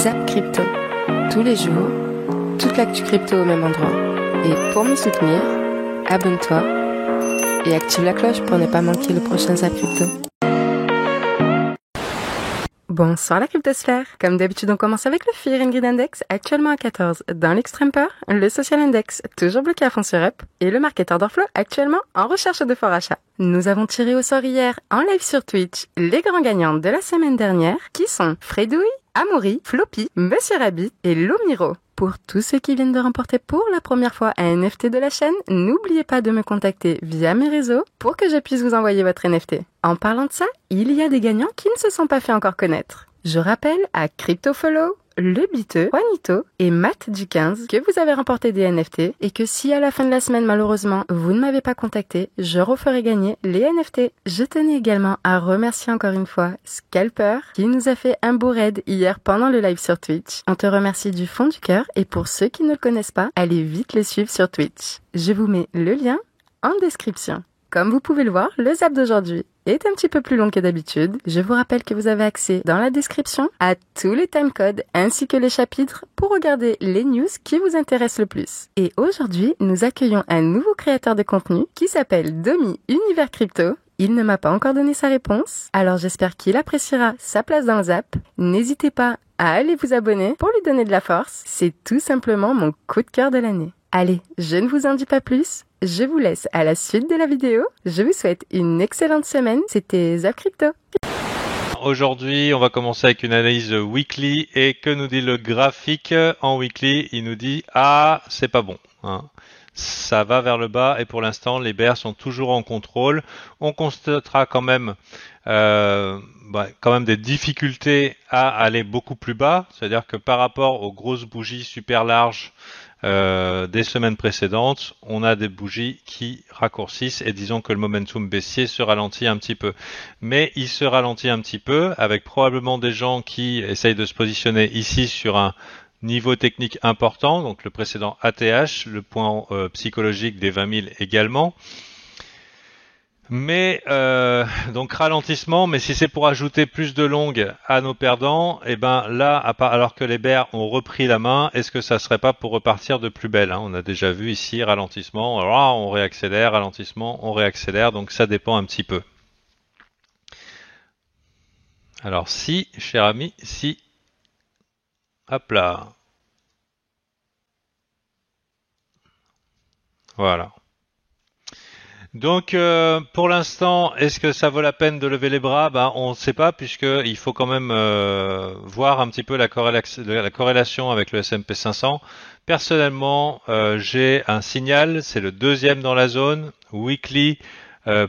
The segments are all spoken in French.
Zap Crypto. Tous les jours, toute l'actu crypto au même endroit. Et pour me soutenir, abonne-toi et active la cloche pour ne pas manquer le prochain Zap Crypto. Bonsoir la cryptosphère. Comme d'habitude, on commence avec le Fear and Greed Index, actuellement à 14. Dans l'extrême peur, le Social Index, toujours bloqué à fond sur Up, et le Market Order Flow, actuellement en recherche de fort achat. Nous avons tiré au sort hier, en live sur Twitch, les grands gagnants de la semaine dernière, qui sont Fredouille, Amaury, Floppy, Monsieur Rabbit et Lomiro. Pour tous ceux qui viennent de remporter pour la première fois un NFT de la chaîne, n'oubliez pas de me contacter via mes réseaux pour que je puisse vous envoyer votre NFT. En parlant de ça, il y a des gagnants qui ne se sont pas fait encore connaître. Je rappelle à CryptoFollow, Le Biteux, Juanito et Matt du 15 que vous avez remporté des NFT et que si à la fin de la semaine malheureusement vous ne m'avez pas contacté, je referai gagner les NFT. Je tenais également à remercier encore une fois Scalper qui nous a fait un beau raid hier pendant le live sur Twitch. On te remercie du fond du cœur et pour ceux qui ne le connaissent pas, allez vite le suivre sur Twitch. Je vous mets le lien en description. Comme vous pouvez le voir, le zap d'aujourd'hui est un petit peu plus long que d'habitude. Je vous rappelle que vous avez accès dans la description à tous les timecodes ainsi que les chapitres pour regarder les news qui vous intéressent le plus. Et aujourd'hui, nous accueillons un nouveau créateur de contenu qui s'appelle Domi Univers Crypto. Il ne m'a pas encore donné sa réponse, alors j'espère qu'il appréciera sa place dans le zap. N'hésitez pas à aller vous abonner pour lui donner de la force. C'est tout simplement mon coup de cœur de l'année. Allez, je ne vous en dis pas plus. Je vous laisse à la suite de la vidéo. Je vous souhaite une excellente semaine. C'était Zap Crypto. Aujourd'hui, on va commencer avec une analyse weekly. Et que nous dit le graphique en weekly? Il nous dit « Ah, c'est pas bon hein. ». Ça va vers le bas et pour l'instant, les bears sont toujours en contrôle. On constatera quand même des difficultés à aller beaucoup plus bas. C'est-à-dire que par rapport aux grosses bougies super larges des semaines précédentes, on a des bougies qui raccourcissent et disons que le momentum baissier se ralentit un petit peu. Mais il se ralentit un petit peu avec probablement des gens qui essayent de se positionner ici sur un niveau technique important, donc le précédent ATH, le point psychologique des 20 000 également. Mais donc ralentissement, mais si c'est pour ajouter plus de longues à nos perdants, et ben là, alors que les bears ont repris la main, est-ce que ça serait pas pour repartir de plus belle hein? On a déjà vu ici ralentissement, alors là, on réaccélère, ralentissement, on réaccélère, donc ça dépend un petit peu. Alors si, cher ami, si, hop là, voilà. Donc pour l'instant, est-ce que ça vaut la peine de lever les bras? On ne sait pas puisqu'il faut quand même voir un petit peu la corrélation avec le S&P 500. Personnellement, j'ai un signal, c'est le deuxième dans la zone, weekly,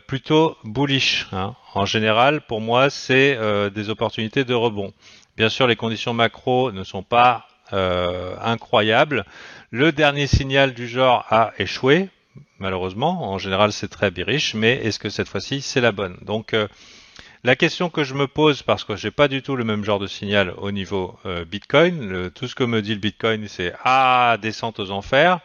plutôt bullish. Hein. En général, pour moi, c'est des opportunités de rebond. Bien sûr, les conditions macro ne sont pas incroyables. Le dernier signal du genre a échoué. Malheureusement, en général c'est très bearish, mais est-ce que cette fois-ci c'est la bonne? Donc la question que je me pose, parce que j'ai pas du tout le même genre de signal au niveau Bitcoin, tout ce que me dit le Bitcoin c'est descente aux enfers.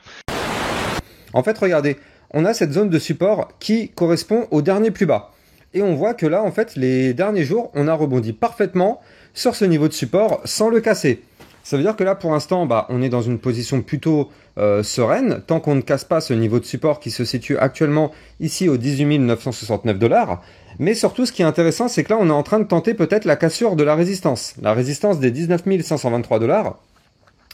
En fait regardez, on a cette zone de support qui correspond au dernier plus bas. Et on voit que là en fait les derniers jours on a rebondi parfaitement sur ce niveau de support sans le casser. Ça veut dire que là, pour l'instant, on est dans une position plutôt sereine, tant qu'on ne casse pas ce niveau de support qui se situe actuellement ici aux 18 969 $. Mais surtout, ce qui est intéressant, c'est que là, on est en train de tenter peut-être la cassure de la résistance des 19 523 $.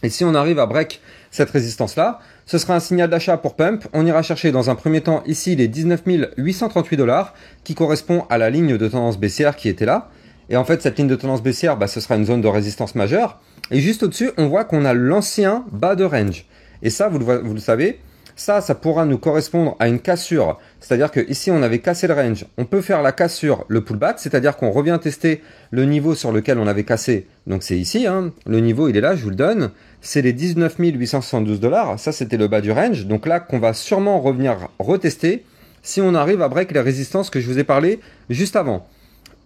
Et si on arrive à break cette résistance-là, ce sera un signal d'achat pour Pump. On ira chercher dans un premier temps ici les 19 838 $, qui correspond à la ligne de tendance baissière qui était là. Et en fait, cette ligne de tendance baissière, ce sera une zone de résistance majeure. Et juste au-dessus, on voit qu'on a l'ancien bas de range. Et ça, vous le savez, ça pourra nous correspondre à une cassure. C'est-à-dire que ici, on avait cassé le range. On peut faire la cassure, le pullback, c'est-à-dire qu'on revient tester le niveau sur lequel on avait cassé. Donc c'est ici, hein. Le niveau, il est là, je vous le donne. C'est les 19 872 $. Ça, c'était le bas du range. Donc là, qu'on va sûrement revenir retester si on arrive à break les résistances que je vous ai parlé juste avant.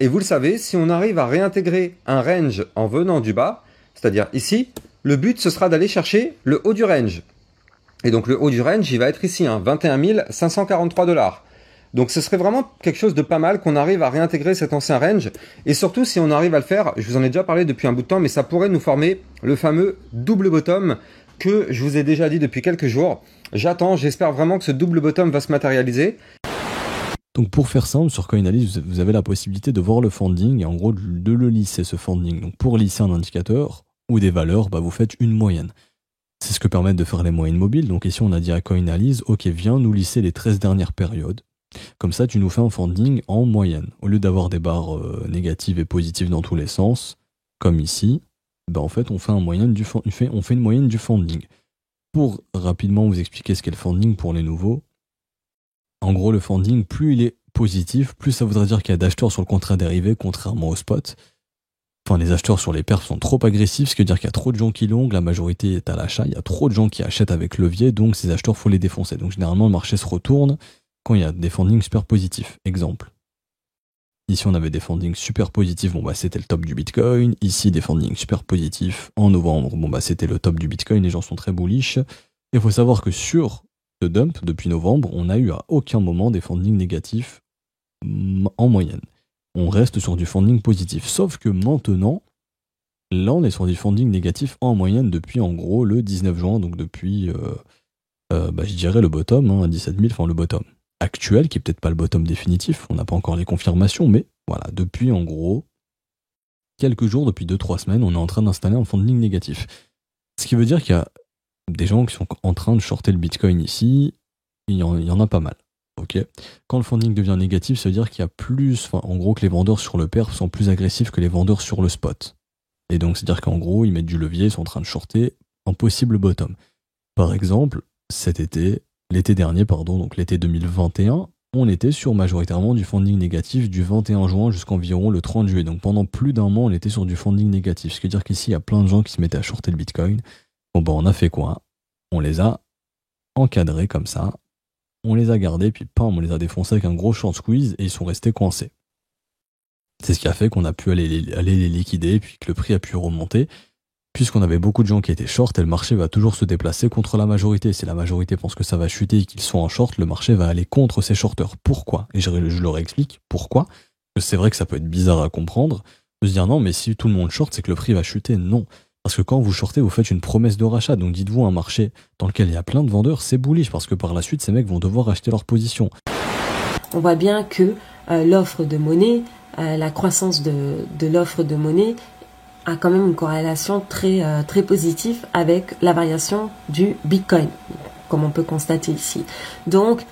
Et vous le savez, si on arrive à réintégrer un range en venant du bas, c'est-à-dire ici, le but ce sera d'aller chercher le haut du range. Et donc le haut du range, il va être ici, 21 543 $. Donc ce serait vraiment quelque chose de pas mal qu'on arrive à réintégrer cet ancien range. Et surtout si on arrive à le faire, je vous en ai déjà parlé depuis un bout de temps, mais ça pourrait nous former le fameux double bottom que je vous ai déjà dit depuis quelques jours. J'espère vraiment que ce double bottom va se matérialiser. Donc pour faire simple, sur CoinAlyse, vous avez la possibilité de voir le funding et en gros de le lisser, ce funding. Donc pour lisser un indicateur ou des valeurs, vous faites une moyenne. C'est ce que permettent de faire les moyennes mobiles. Donc ici on a dit à CoinAlyse, ok, viens nous lisser les 13 dernières périodes. Comme ça, tu nous fais un funding en moyenne. Au lieu d'avoir des barres négatives et positives dans tous les sens, comme ici, en fait, on fait une moyenne du funding. Pour rapidement vous expliquer ce qu'est le funding pour les nouveaux, en gros, le funding, plus il est positif, plus ça voudrait dire qu'il y a d'acheteurs sur le contrat dérivé, contrairement au spot. Enfin, les acheteurs sur les perfs sont trop agressifs, ce qui veut dire qu'il y a trop de gens qui longuent, la majorité est à l'achat, il y a trop de gens qui achètent avec levier, donc ces acheteurs, faut les défoncer. Donc généralement, le marché se retourne quand il y a des fundings super positifs. Exemple. Ici, on avait des fundings super positifs, c'était le top du Bitcoin. Ici, des fundings super positifs en novembre, c'était le top du Bitcoin, les gens sont très bullish. Et il faut savoir que sur ce dump, depuis novembre, on n'a eu à aucun moment des fundings négatifs en moyenne. On reste sur du funding positif. Sauf que maintenant, là, on est sur du funding négatif en moyenne depuis, en gros, le 19 juin, donc depuis, je dirais le bottom, à 17 000, le bottom actuel, qui est peut-être pas le bottom définitif, on n'a pas encore les confirmations, mais voilà, depuis en gros quelques jours, depuis 2-3 semaines, on est en train d'installer un funding négatif. Ce qui veut dire qu'il y a des gens qui sont en train de shorter le Bitcoin ici, il y en a pas mal. Okay. Quand le funding devient négatif, ça veut dire qu'il y a plus, en gros que les vendeurs sur le perf sont plus agressifs que les vendeurs sur le spot. Et donc c'est-à-dire qu'en gros, ils mettent du levier, ils sont en train de shorter un possible bottom. Par exemple, l'été dernier, donc l'été 2021, on était sur majoritairement du funding négatif du 21 juin jusqu'environ le 30 juillet. Donc pendant plus d'un mois, on était sur du funding négatif. Ce qui veut dire qu'ici, il y a plein de gens qui se mettaient à shorter le Bitcoin. On a fait quoi? On les a encadrés comme ça. On les a gardés, puis on les a défoncés avec un gros short squeeze et ils sont restés coincés. C'est ce qui a fait qu'on a pu aller les liquider, puis que le prix a pu remonter. Puisqu'on avait beaucoup de gens qui étaient short et le marché va toujours se déplacer contre la majorité. Si la majorité pense que ça va chuter et qu'ils sont en short, le marché va aller contre ces shorteurs. Pourquoi? Et je leur explique pourquoi. Parce que c'est vrai que ça peut être bizarre à comprendre, de se dire non, mais si tout le monde short, c'est que le prix va chuter. Non. Parce que quand vous shortez, vous faites une promesse de rachat. Donc dites-vous, un marché dans lequel il y a plein de vendeurs, c'est bullish, parce que par la suite, ces mecs vont devoir acheter leur position. On voit bien que l'offre de monnaie, la croissance de l'offre de monnaie a quand même une corrélation très positive avec la variation du Bitcoin, comme on peut constater ici. Donc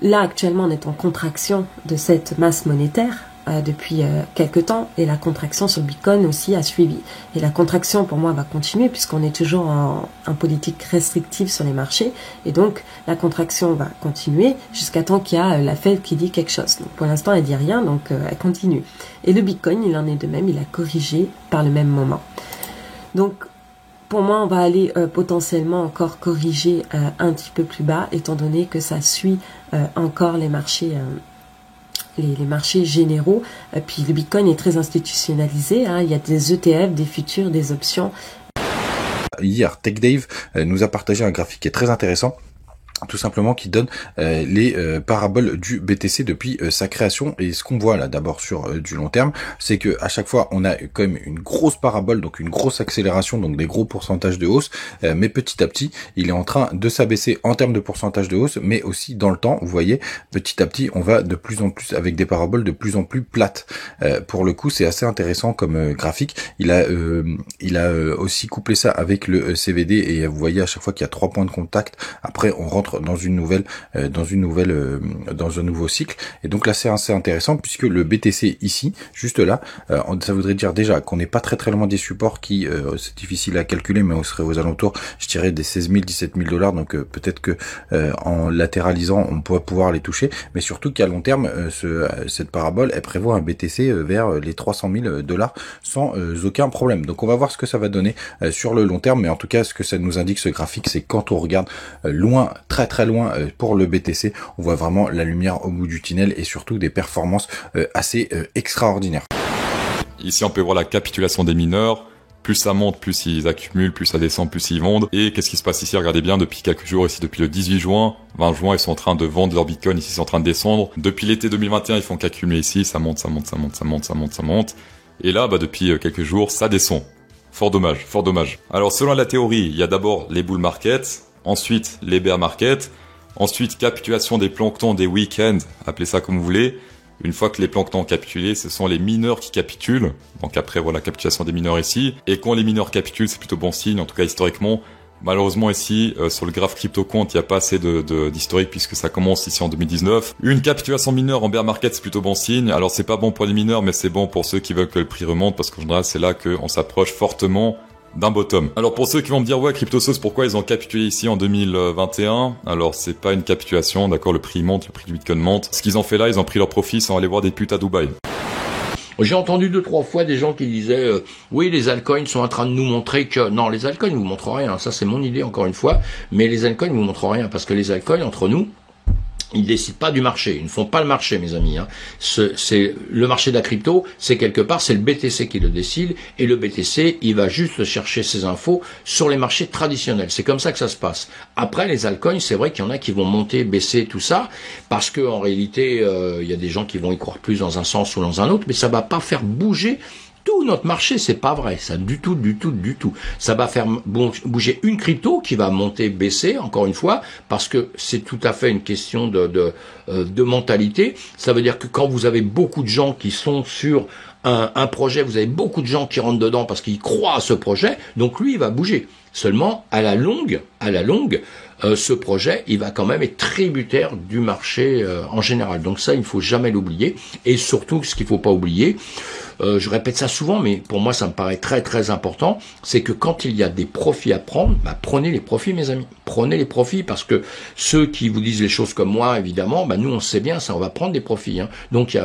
là, actuellement, on est en contraction de cette masse monétaire depuis quelques temps, et la contraction sur le Bitcoin aussi a suivi. Et la contraction, pour moi, va continuer puisqu'on est toujours en politique restrictive sur les marchés, et donc la contraction va continuer jusqu'à temps qu'il y a la Fed qui dit quelque chose. Donc pour l'instant, elle dit rien, donc elle continue. Et le Bitcoin, il en est de même, il a corrigé par le même moment. Donc pour moi, on va aller potentiellement encore corriger un petit peu plus bas, étant donné que ça suit encore les marchés les marchés généraux. Puis le Bitcoin est très institutionnalisé, il y a des ETF, des futurs, des options. Hier, TechDave nous a partagé un graphique qui est très intéressant, tout simplement qui donne les paraboles du BTC depuis sa création. Et ce qu'on voit là d'abord sur du long terme, c'est que à chaque fois on a quand même une grosse parabole, donc une grosse accélération, donc des gros pourcentages de hausse, mais petit à petit il est en train de s'abaisser en termes de pourcentage de hausse, mais aussi dans le temps, vous voyez, petit à petit on va de plus en plus avec des paraboles de plus en plus plates. Pour le coup c'est assez intéressant comme graphique. Il a aussi couplé ça avec le CVD, et vous voyez à chaque fois qu'il y a 3 points de contact, après on rentre dans un nouveau cycle. Et donc là c'est assez intéressant puisque le BTC ici, juste là, ça voudrait dire déjà qu'on n'est pas très très loin des supports qui, c'est difficile à calculer, mais on serait aux alentours, je dirais, des 16 000, 17 000 $. Donc peut-être que en latéralisant on pourrait pouvoir les toucher, mais surtout qu'à long terme cette parabole elle prévoit un BTC vers les 300 000 $ sans aucun problème. Donc on va voir ce que ça va donner sur le long terme, mais en tout cas ce que ça nous indique ce graphique, c'est quand on regarde loin, très loin pour le BTC, on voit vraiment la lumière au bout du tunnel et surtout des performances assez extraordinaires. Ici on peut voir la capitulation des mineurs, plus ça monte, plus ils accumulent, plus ça descend, plus ils vendent. Et qu'est-ce qui se passe ici? Regardez bien, depuis quelques jours ici, depuis le 18 juin, 20 juin, ils sont en train de vendre leur bitcoin, ici, ils sont en train de descendre. Depuis l'été 2021, ils font qu'accumuler ici, ça monte. Et là, depuis quelques jours, ça descend. Fort dommage. Alors, selon la théorie, il y a d'abord les bull markets, ensuite les bear markets, ensuite capitulation des planctons des week-ends, appelez ça comme vous voulez. Une fois que les planctons ont capitulé, ce sont les mineurs qui capitulent. Donc après, voilà, capitulation des mineurs ici. Et quand les mineurs capitulent, c'est plutôt bon signe, en tout cas historiquement. Malheureusement ici, sur le graphe CryptoQuant, il n'y a pas assez d'historique puisque ça commence ici en 2019. Une capitulation mineure en bear market, c'est plutôt bon signe. Alors c'est pas bon pour les mineurs, mais c'est bon pour ceux qui veulent que le prix remonte parce qu'en général, c'est là qu'on s'approche fortement d'un bottom. Alors pour ceux qui vont me dire, ouais, CryptoSauce, pourquoi ils ont capitulé ici en 2021? Alors c'est pas une capitulation, d'accord, le prix monte, le prix du Bitcoin monte. Ce qu'ils ont fait là, ils ont pris leur profit sans aller voir des putes à Dubaï. J'ai entendu 2-3 fois des gens qui disaient oui, les altcoins sont en train de nous montrer que... Non, les altcoins vous montrent rien, ça c'est mon idée encore une fois, mais les altcoins vous montrent rien, parce que les altcoins, entre nous, ils décident pas du marché, ils ne font pas le marché, mes amis. C'est le marché de la crypto, c'est quelque part, c'est le BTC qui le décide, et le BTC, il va juste chercher ses infos sur les marchés traditionnels. C'est comme ça que ça se passe. Après, les altcoins, c'est vrai qu'il y en a qui vont monter, baisser, tout ça, parce que en réalité, il y a des gens qui vont y croire plus dans un sens ou dans un autre, mais ça va pas faire bouger tout notre marché, c'est pas vrai, ça du tout. Ça va faire bouger une crypto qui va monter, baisser, encore une fois, parce que c'est tout à fait une question de mentalité. Ça veut dire que quand vous avez beaucoup de gens qui sont sur un projet, vous avez beaucoup de gens qui rentrent dedans parce qu'ils croient à ce projet, donc lui, il va bouger. Seulement, à la longue, ce projet, il va quand même être tributaire du marché en général. Donc ça, il ne faut jamais l'oublier. Et surtout, ce qu'il ne faut pas oublier, je répète ça souvent, mais pour moi, ça me paraît très très important, c'est que quand il y a des profits à prendre, prenez les profits, mes amis. Prenez les profits, parce que ceux qui vous disent les choses comme moi, évidemment, nous, on sait bien ça, on va prendre des profits. Donc, il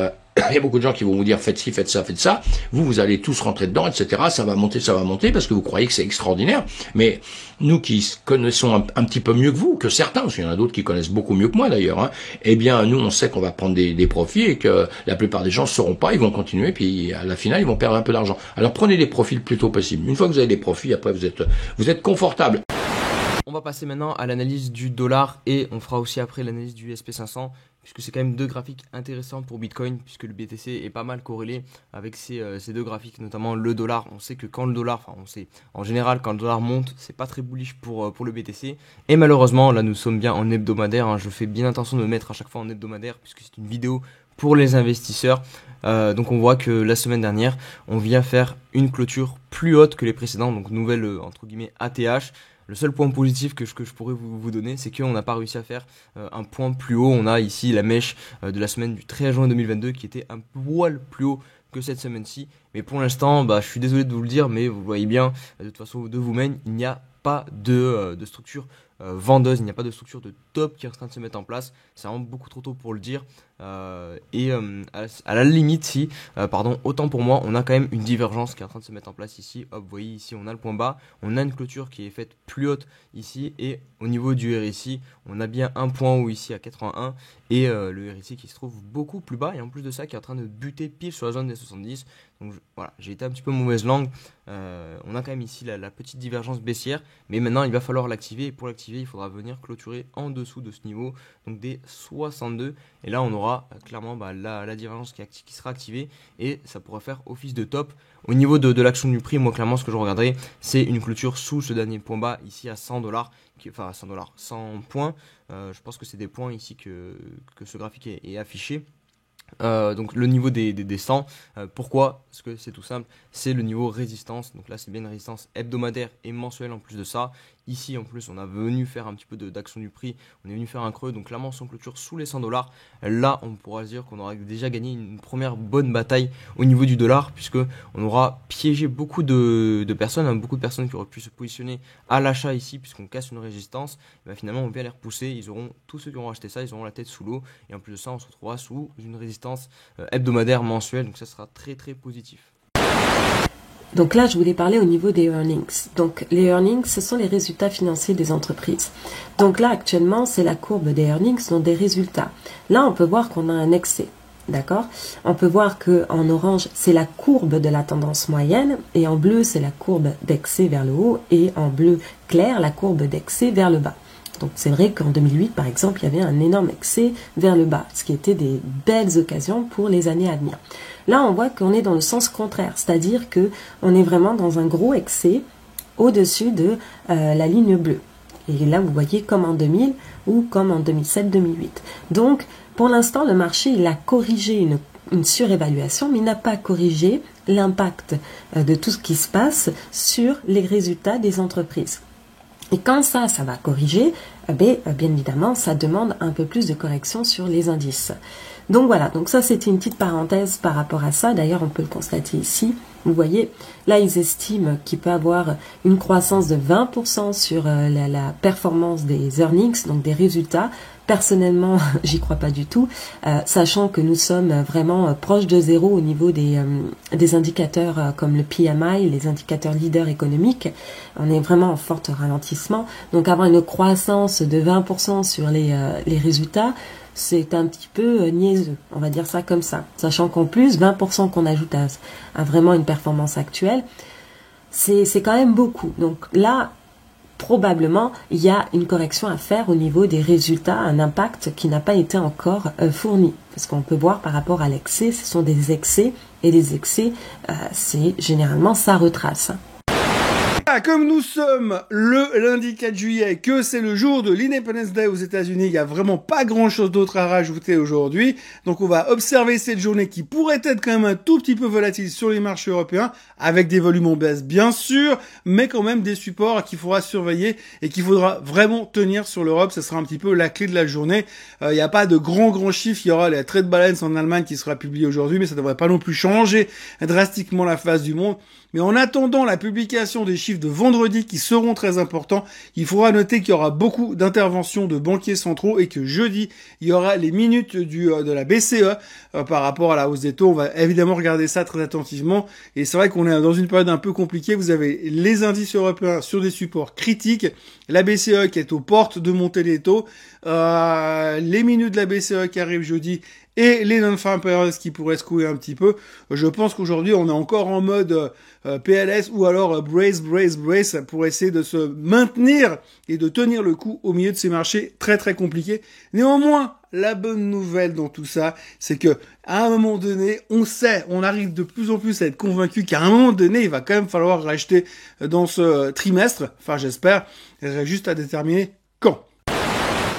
y a beaucoup de gens qui vont vous dire faites ci, faites ça. Vous allez tous rentrer dedans, etc. Ça va monter parce que vous croyez que c'est extraordinaire. Mais nous qui connaissons un petit peu mieux que vous, que certains, parce qu'il y en a d'autres qui connaissent beaucoup mieux que moi d'ailleurs, eh bien nous on sait qu'on va prendre des profits et que la plupart des gens ne sauront pas, ils vont continuer, puis à la finale ils vont perdre un peu d'argent. Alors prenez des profits le plus tôt possible. Une fois que vous avez des profits, après vous êtes confortable. On va passer maintenant à l'analyse du dollar et on fera aussi après l'analyse du SP500, puisque c'est quand même deux graphiques intéressants pour Bitcoin, puisque le BTC est pas mal corrélé avec ces deux graphiques, notamment le dollar. On sait que quand le dollar, on sait en général quand le dollar monte, c'est pas très bullish pour le BTC. Et malheureusement, là nous sommes bien en hebdomadaire, je fais bien attention de me mettre à chaque fois en hebdomadaire, puisque c'est une vidéo pour les investisseurs. Donc on voit que la semaine dernière, on vient faire une clôture plus haute que les précédents, donc nouvelle entre guillemets ATH. Le seul point positif que je pourrais vous donner, c'est qu'on n'a pas réussi à faire un point plus haut. On a ici la mèche de la semaine du 13 juin 2022 qui était un poil plus haut que cette semaine-ci. Mais pour l'instant, je suis désolé de vous le dire, mais vous voyez bien, de toute façon, de vous-même, il n'y a pas de structure vendeuse, il n'y a pas de structure de top qui est en train de se mettre en place. C'est vraiment beaucoup trop tôt pour le dire. À la limite, autant pour moi, on a quand même une divergence qui est en train de se mettre en place ici. Hop, vous voyez ici, on a le point bas, on a une clôture qui est faite plus haute ici, et au niveau du RSI, on a bien un point haut ici à 81, et le RSI qui se trouve beaucoup plus bas, et en plus de ça, qui est en train de buter pile sur la zone des 70. Donc voilà, j'ai été un petit peu mauvaise langue. On a quand même ici la petite divergence baissière, mais maintenant il va falloir l'activer, et pour l'activer, il faudra venir clôturer en dessous de ce niveau, donc des 62, et là on aura clairement la divergence qui sera activée, et ça pourra faire office de top. Au niveau de l'action du prix, moi clairement ce que je regarderai, c'est une clôture sous ce dernier point bas ici à 100 $, 100 points. Je pense que c'est des points ici que ce graphique est affiché. Donc le niveau des 100, pourquoi? Parce que c'est tout simple, c'est le niveau résistance. Donc là c'est bien une résistance hebdomadaire et mensuelle en plus de ça. Ici en plus on a venu faire un petit peu d'action du prix, on est venu faire un creux, donc clairement sans clôture sous les 100 $, là on pourra dire qu'on aura déjà gagné une première bonne bataille au niveau du dollar, puisque on aura piégé beaucoup de personnes, beaucoup de personnes qui auraient pu se positionner à l'achat ici, puisqu'on casse une résistance. Et finalement on vient les repousser, tous ceux qui auront acheté ça, ils auront la tête sous l'eau, et en plus de ça on se retrouvera sous une résistance hebdomadaire mensuelle, donc ça sera très très positif. Donc là, je voulais parler au niveau des earnings. Donc les earnings, ce sont les résultats financiers des entreprises. Donc là, actuellement, c'est la courbe des earnings, donc des résultats. Là, on peut voir qu'on a un excès. D'accord? On peut voir que en orange, c'est la courbe de la tendance moyenne, et en bleu, c'est la courbe d'excès vers le haut, et en bleu clair, la courbe d'excès vers le bas. Donc c'est vrai qu'en 2008, par exemple, il y avait un énorme excès vers le bas, ce qui était des belles occasions pour les années à venir. Là, on voit qu'on est dans le sens contraire, c'est-à-dire que on est vraiment dans un gros excès au-dessus de la ligne bleue. Et là, vous voyez comme en 2000 ou comme en 2007-2008. Donc, pour l'instant, le marché, il a corrigé une surévaluation, mais il n'a pas corrigé l'impact de tout ce qui se passe sur les résultats des entreprises. Et quand ça va corriger, bien évidemment, ça demande un peu plus de correction sur les indices. Donc voilà, donc ça c'était une petite parenthèse par rapport à ça. D'ailleurs, on peut le constater ici. Vous voyez, là, ils estiment qu'il peut avoir une croissance de 20% sur la performance des earnings, donc des résultats. Personnellement, j'y crois pas du tout, sachant que nous sommes vraiment proches de zéro au niveau des indicateurs comme le PMI, les indicateurs leaders économiques. On est vraiment en fort ralentissement. Donc avoir une croissance de 20% sur les résultats, c'est un petit peu niaiseux, on va dire ça comme ça. Sachant qu'en plus, 20% qu'on ajoute à vraiment une performance actuelle, c'est quand même beaucoup. Donc là, probablement, il y a une correction à faire au niveau des résultats, un impact qui n'a pas été encore fourni. Parce qu'on peut voir par rapport à l'excès, ce sont des excès, et les excès, c'est généralement ça retrace. Comme nous sommes le lundi 4 juillet, que c'est le jour de l'Independence Day aux États-Unis, il n'y a vraiment pas grand-chose d'autre à rajouter aujourd'hui. Donc on va observer cette journée qui pourrait être quand même un tout petit peu volatile sur les marchés européens, avec des volumes en baisse bien sûr, mais quand même des supports qu'il faudra surveiller et qu'il faudra vraiment tenir sur l'Europe. Ce sera un petit peu la clé de la journée. Il n'y a pas de grands chiffres. Il y aura la trade balance en Allemagne qui sera publiée aujourd'hui, mais ça ne devrait pas non plus changer drastiquement la face du monde. Mais en attendant la publication des chiffres de vendredi qui seront très importants, il faudra noter qu'il y aura beaucoup d'interventions de banquiers centraux et que jeudi, il y aura les minutes de la BCE par rapport à la hausse des taux. On va évidemment regarder ça très attentivement. Et c'est vrai qu'on est dans une période un peu compliquée. Vous avez les indices européens sur des supports critiques, la BCE qui est aux portes de monter les taux, les minutes de la BCE qui arrivent jeudi, et les non-farm payrolls qui pourraient secouer un petit peu. Je pense qu'aujourd'hui, on est encore en mode PLS ou alors brace pour essayer de se maintenir et de tenir le coup au milieu de ces marchés très très compliqués. Néanmoins, la bonne nouvelle dans tout ça, c'est que à un moment donné, on arrive de plus en plus à être convaincu qu'à un moment donné, il va quand même falloir racheter dans ce trimestre. Enfin, j'espère. Il reste juste à déterminer quand.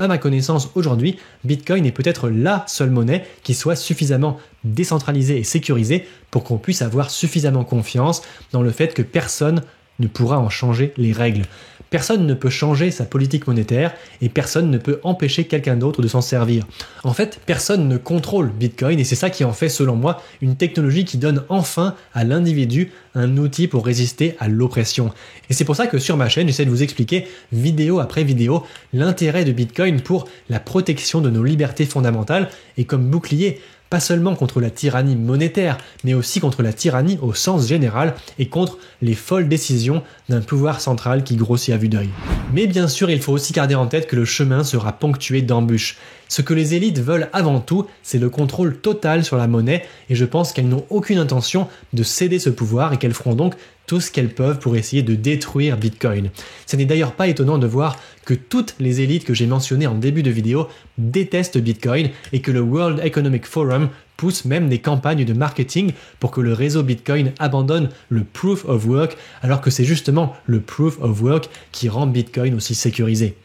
À ma connaissance, aujourd'hui, Bitcoin est peut-être la seule monnaie qui soit suffisamment décentralisée et sécurisée pour qu'on puisse avoir suffisamment confiance dans le fait que personne ne pourra en changer les règles. Personne ne peut changer sa politique monétaire et personne ne peut empêcher quelqu'un d'autre de s'en servir. En fait, personne ne contrôle Bitcoin et c'est ça qui en fait, selon moi, une technologie qui donne enfin à l'individu un outil pour résister à l'oppression. Et c'est pour ça que sur ma chaîne, j'essaie de vous expliquer, vidéo après vidéo, l'intérêt de Bitcoin pour la protection de nos libertés fondamentales et comme bouclier, pas seulement contre la tyrannie monétaire, mais aussi contre la tyrannie au sens général et contre les folles décisions d'un pouvoir central qui grossit à vue d'œil. Mais bien sûr, il faut aussi garder en tête que le chemin sera ponctué d'embûches. Ce que les élites veulent avant tout, c'est le contrôle total sur la monnaie et je pense qu'elles n'ont aucune intention de céder ce pouvoir et qu'elles feront donc tout ce qu'elles peuvent pour essayer de détruire Bitcoin. Ce n'est d'ailleurs pas étonnant de voir que toutes les élites que j'ai mentionnées en début de vidéo détestent Bitcoin et que le World Economic Forum pousse même des campagnes de marketing pour que le réseau Bitcoin abandonne le Proof of Work alors que c'est justement le Proof of Work qui rend Bitcoin aussi sécurisé.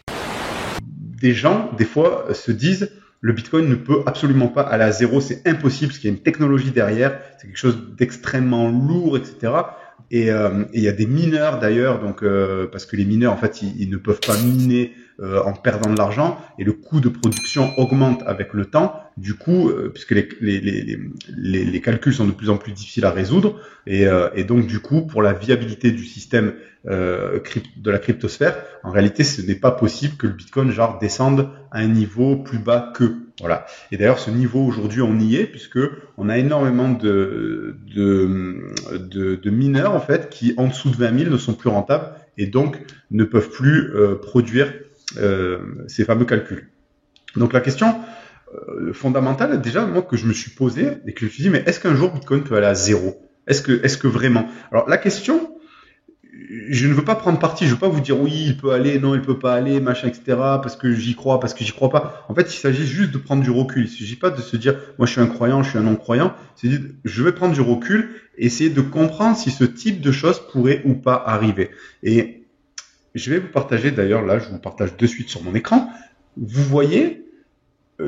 Des gens, des fois, se disent le Bitcoin ne peut absolument pas aller à zéro, c'est impossible parce qu'il y a une technologie derrière, c'est quelque chose d'extrêmement lourd, etc. Et il y a des mineurs d'ailleurs, donc parce que les mineurs en fait ils ne peuvent pas miner en perdant de l'argent et le coût de production augmente avec le temps. Du coup, puisque les calculs sont de plus en plus difficiles à résoudre et donc du coup pour la viabilité du système de la cryptosphère, en réalité ce n'est pas possible que le Bitcoin genre descende à un niveau plus bas que voilà. Et d'ailleurs ce niveau aujourd'hui on y est puisque on a énormément de mineurs en fait qui en dessous de 20 000 ne sont plus rentables et donc ne peuvent plus produire ces fameux calculs. Donc la question fondamental, déjà, moi, que je me suis posé et que je me suis dit, mais est-ce qu'un jour Bitcoin peut aller à zéro? Est-ce que vraiment? Alors, la question, je ne veux pas prendre parti, je veux pas vous dire oui, il peut aller, non, il peut pas aller, machin, etc., parce que j'y crois, parce que j'y crois pas. En fait, il s'agit juste de prendre du recul. Il s'agit pas de se dire, moi, je suis un croyant, je suis un non-croyant. C'est dire, je vais prendre du recul et essayer de comprendre si ce type de choses pourrait ou pas arriver. Et je vais vous partager, d'ailleurs, là, je vous partage de suite sur mon écran. Vous voyez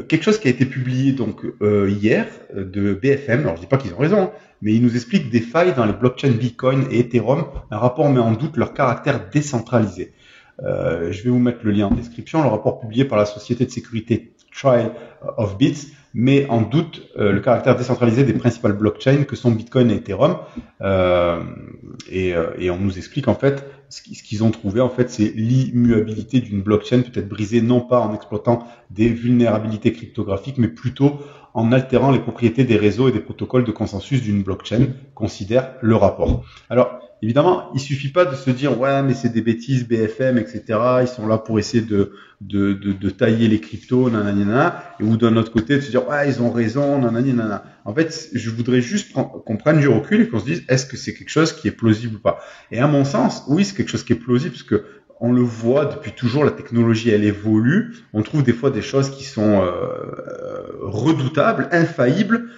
quelque chose qui a été publié donc hier de BFM. Alors, je dis pas qu'ils ont raison, hein, mais ils nous expliquent des failles dans les blockchains Bitcoin et Ethereum. Un rapport met en doute leur caractère décentralisé. Je vais vous mettre le lien en description. Le rapport publié par la société de sécurité Trial of Bits met en doute le caractère décentralisé des principales blockchains que sont Bitcoin et Ethereum. Et on nous explique en fait ce qu'ils ont trouvé en fait, c'est l'immuabilité d'une blockchain peut être brisée non pas en exploitant des vulnérabilités cryptographiques, mais plutôt en altérant les propriétés des réseaux et des protocoles de consensus d'une blockchain, considère le rapport. Alors, évidemment, il suffit pas de se dire ouais, mais c'est des bêtises, BFM, etc. Ils sont là pour essayer de tailler les cryptos, nanana, et ou d'un autre côté de se dire ouais, ils ont raison, nanana. En fait, je voudrais juste qu'on prenne du recul et qu'on se dise est-ce que c'est quelque chose qui est plausible ou pas. Et à mon sens, oui, c'est quelque chose qui est plausible parce que on le voit depuis toujours, la technologie elle évolue. On trouve des fois des choses qui sont redoutables, infaillibles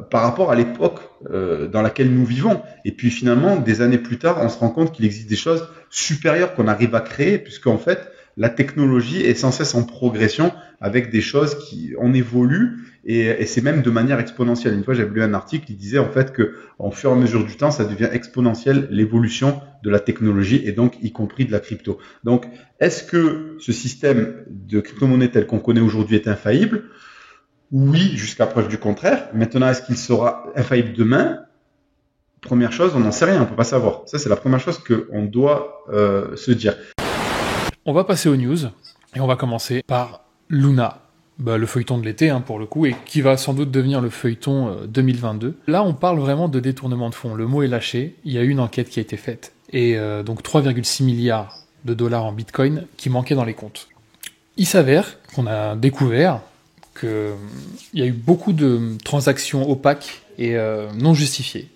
par rapport à l'époque dans laquelle nous vivons. Et puis finalement, des années plus tard, on se rend compte qu'il existe des choses supérieures qu'on arrive à créer, puisqu'en fait, la technologie est sans cesse en progression avec des choses qui on évolue et c'est même de manière exponentielle. Une fois, j'avais lu un article qui disait en fait que en fur et à mesure du temps, ça devient exponentiel l'évolution de la technologie et donc y compris de la crypto. Donc, est-ce que ce système de crypto-monnaie tel qu'on connaît aujourd'hui est infaillible? Oui, jusqu'à preuve du contraire. Maintenant, est-ce qu'il sera infaillible demain? Première chose, on n'en sait rien, on peut pas savoir. Ça, c'est la première chose qu'on doit se dire. On va passer aux news et on va commencer par Luna, le feuilleton de l'été pour le coup, et qui va sans doute devenir le feuilleton 2022. Là, on parle vraiment de détournement de fonds. Le mot est lâché. Il y a eu une enquête qui a été faite et donc 3,6 milliards de dollars en Bitcoin qui manquaient dans les comptes. Il s'avère qu'on a découvert qu'il y a eu beaucoup de transactions opaques et non justifiées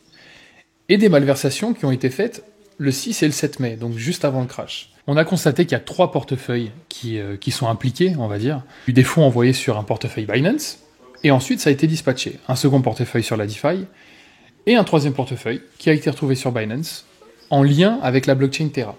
et des malversations qui ont été faites le 6 et le 7 mai, donc juste avant le crash. On a constaté qu'il y a 3 portefeuilles qui sont impliqués, on va dire. Il y a eu des fonds envoyés sur un portefeuille Binance, et ensuite ça a été dispatché. Un second portefeuille sur la DeFi, et un troisième portefeuille qui a été retrouvé sur Binance, en lien avec la blockchain Terra.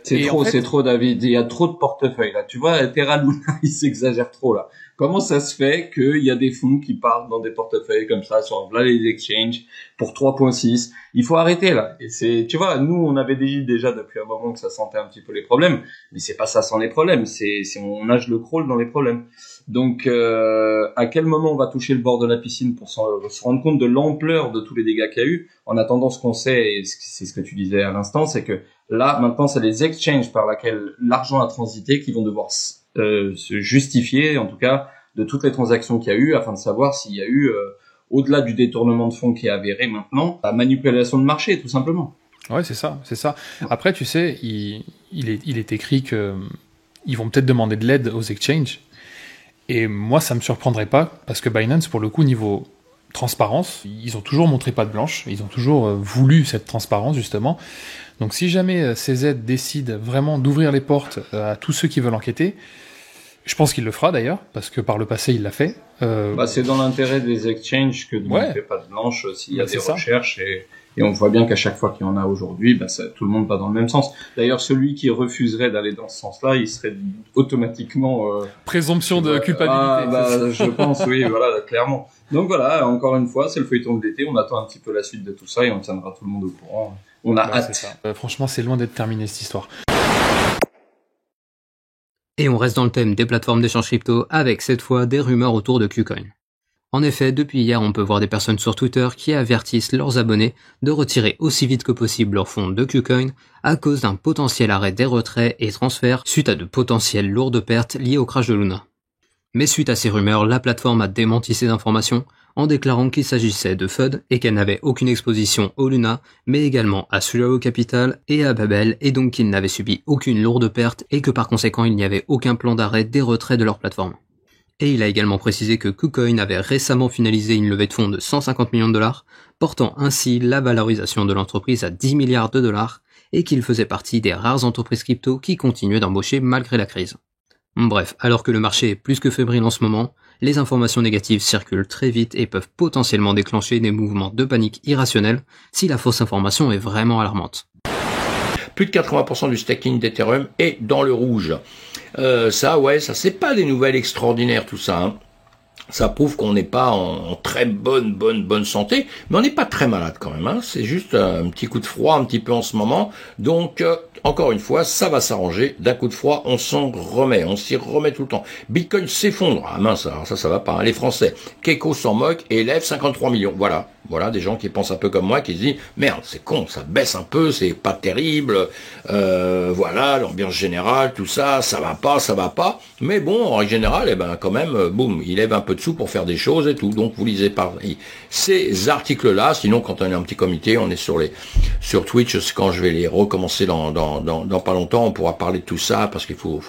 C'est trop, David. Il y a trop de portefeuilles, là. Tu vois, Terra Luna, il s'exagère trop, là. Comment ça se fait qu'il y a des fonds qui partent dans des portefeuilles comme ça, sur les exchanges, pour 3,6? Il faut arrêter, là. Et tu vois, nous, on avait dit déjà depuis un moment que ça sentait un petit peu les problèmes, mais c'est pas ça sans les problèmes, c'est on nage le crawl dans les problèmes. Donc, à quel moment on va toucher le bord de la piscine pour se rendre compte de l'ampleur de tous les dégâts qu'il y a eu? En attendant, ce qu'on sait, et c'est ce que tu disais à l'instant, c'est que là, maintenant, c'est les exchanges par lesquels l'argent a transité qui vont devoir se justifier, en tout cas, de toutes les transactions qu'il y a eu, afin de savoir s'il y a eu, au-delà du détournement de fonds qui est avéré maintenant, la manipulation de marché, tout simplement. Ouais, c'est ça. Après, tu sais, il est écrit que ils vont peut-être demander de l'aide aux exchanges. Et moi, ça me surprendrait pas, parce que Binance, pour le coup, niveau transparence, ils ont toujours montré patte blanche, ils ont toujours voulu cette transparence, justement. Donc si jamais CZ décide vraiment d'ouvrir les portes à tous ceux qui veulent enquêter, je pense qu'il le fera d'ailleurs, parce que par le passé, il l'a fait. C'est dans l'intérêt des exchanges que de montrer patte blanche s'il y a des recherches, et on voit bien qu'à chaque fois qu'il y en a aujourd'hui, tout le monde va dans le même sens. D'ailleurs, celui qui refuserait d'aller dans ce sens-là, il serait automatiquement... présomption de culpabilité. Je pense, oui, voilà, clairement. Donc voilà, encore une fois, c'est le feuilleton de l'été, on attend un petit peu la suite de tout ça et on tiendra tout le monde au courant. On a hâte. Franchement, c'est loin d'être terminé cette histoire. Et on reste dans le thème des plateformes d'échange crypto avec cette fois des rumeurs autour de KuCoin. En effet, depuis hier, on peut voir des personnes sur Twitter qui avertissent leurs abonnés de retirer aussi vite que possible leurs fonds de KuCoin à cause d'un potentiel arrêt des retraits et transferts suite à de potentielles lourdes pertes liées au crash de Luna. Mais suite à ces rumeurs, la plateforme a démenti ces informations en déclarant qu'il s'agissait de FUD et qu'elle n'avait aucune exposition au Luna, mais également à Sulao Capital et à Babel, et donc qu'ils n'avaient subi aucune lourde perte et que par conséquent il n'y avait aucun plan d'arrêt des retraits de leur plateforme. Et il a également précisé que KuCoin avait récemment finalisé une levée de fonds de 150 millions de dollars, portant ainsi la valorisation de l'entreprise à 10 milliards de dollars, et qu'il faisait partie des rares entreprises crypto qui continuaient d'embaucher malgré la crise. Bref, alors que le marché est plus que fébrile en ce moment, les informations négatives circulent très vite et peuvent potentiellement déclencher des mouvements de panique irrationnels si la fausse information est vraiment alarmante. Plus de 80% du staking d'Ethereum est dans le rouge. Ça c'est pas des nouvelles extraordinaires tout ça. Ça prouve qu'on n'est pas en très bonne santé, mais on n'est pas très malade quand même. C'est juste un petit coup de froid un petit peu en ce moment. Donc, encore une fois, ça va s'arranger. D'un coup de froid, on s'en remet. On s'y remet tout le temps. Bitcoin s'effondre. Ah mince, alors ça va pas. Les Français. Keiko s'en moque et lève 53 millions. Voilà, des gens qui pensent un peu comme moi, qui se disent « Merde, c'est con, ça baisse un peu, c'est pas terrible. Voilà, l'ambiance générale, tout ça, ça va pas. » Mais bon, en règle générale, quand même, boum, il lève un peu de sous pour faire des choses et tout. Donc, vous lisez ces articles-là. Sinon, quand on est un petit comité, on est sur Twitch. Quand je vais les recommencer dans pas longtemps, on pourra parler de tout ça parce qu'il faut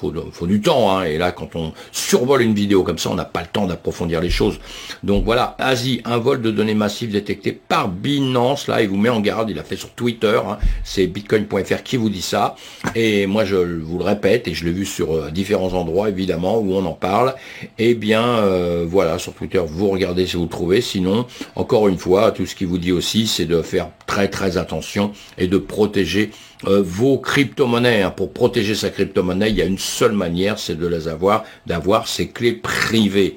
du temps. Et là, quand on survole une vidéo comme ça, on n'a pas le temps d'approfondir les choses. Donc voilà, Asie, un vol de données massives détecté par Binance. Là, il vous met en garde. Il a fait sur Twitter. C'est bitcoin.fr qui vous dit ça. Et moi, je vous le répète, et je l'ai vu sur différents endroits, évidemment, où on en parle. Eh bien, voilà, sur Twitter, vous regardez si vous le trouvez. Sinon, encore une fois, tout ce qu'il vous dit aussi, c'est de faire très très attention et de protéger vos crypto-monnaies. Pour protéger sa crypto-monnaie, il y a une seule manière, c'est de d'avoir ses clés privées.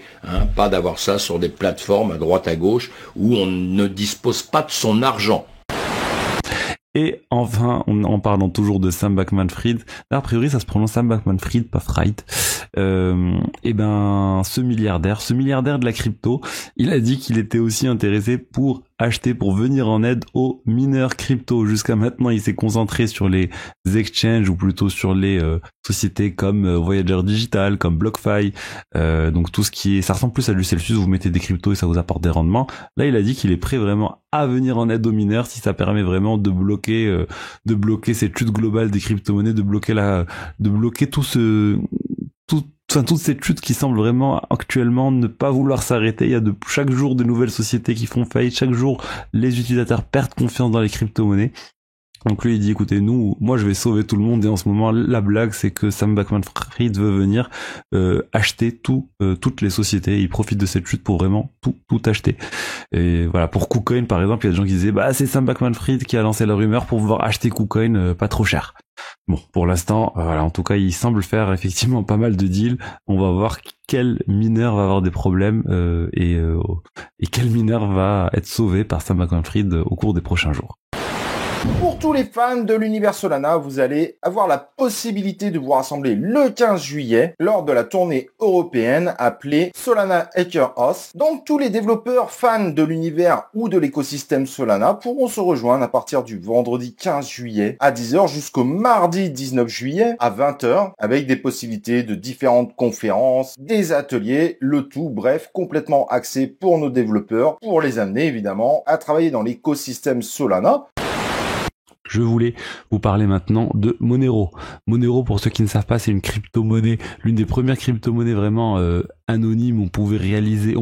Pas d'avoir ça sur des plateformes à droite à gauche où on ne dispose pas de son argent. Et enfin, en parlant toujours de Sam Bankman-Fried, là, a priori ça se prononce Sam Bankman-Fried, pas Fried, ce milliardaire de la crypto, il a dit qu'il était aussi intéressé pour venir en aide aux mineurs crypto. Jusqu'à maintenant, il s'est concentré sur les exchanges, ou plutôt sur les sociétés comme Voyager Digital, comme BlockFi, donc tout ce qui est, ça ressemble plus à du Celsius, vous mettez des cryptos et ça vous apporte des rendements. Là, il a dit qu'il est prêt vraiment à venir en aide aux mineurs si ça permet vraiment de bloquer cette chute globale des crypto-monnaies, de bloquer toute cette chute qui semble vraiment actuellement ne pas vouloir s'arrêter. Il y a chaque jour de nouvelles sociétés qui font faillite, chaque jour les utilisateurs perdent confiance dans les crypto-monnaies. Donc lui il dit écoutez, moi je vais sauver tout le monde, et en ce moment la blague c'est que Sam Bankman-Fried veut venir acheter toutes les sociétés. Il profite de cette chute pour vraiment tout acheter. Et voilà, pour KuCoin par exemple, il y a des gens qui disaient c'est Sam Bankman-Fried qui a lancé la rumeur pour pouvoir acheter KuCoin pas trop cher. Bon, pour l'instant, voilà, en tout cas, il semble faire effectivement pas mal de deals. On va voir quel mineur va avoir des problèmes et quel mineur va être sauvé par Sam Bankman-Fried au cours des prochains jours. Pour tous les fans de l'univers Solana, vous allez avoir la possibilité de vous rassembler le 15 juillet lors de la tournée européenne appelée Solana Hacker House. Donc tous les développeurs fans de l'univers ou de l'écosystème Solana pourront se rejoindre à partir du vendredi 15 juillet à 10h jusqu'au mardi 19 juillet à 20h avec des possibilités de différentes conférences, des ateliers, le tout, bref, complètement axé pour nos développeurs, pour les amener évidemment à travailler dans l'écosystème Solana. Je voulais vous parler maintenant de Monero. Monero, pour ceux qui ne savent pas, c'est une crypto-monnaie, l'une des premières crypto-monnaies vraiment anonymes. On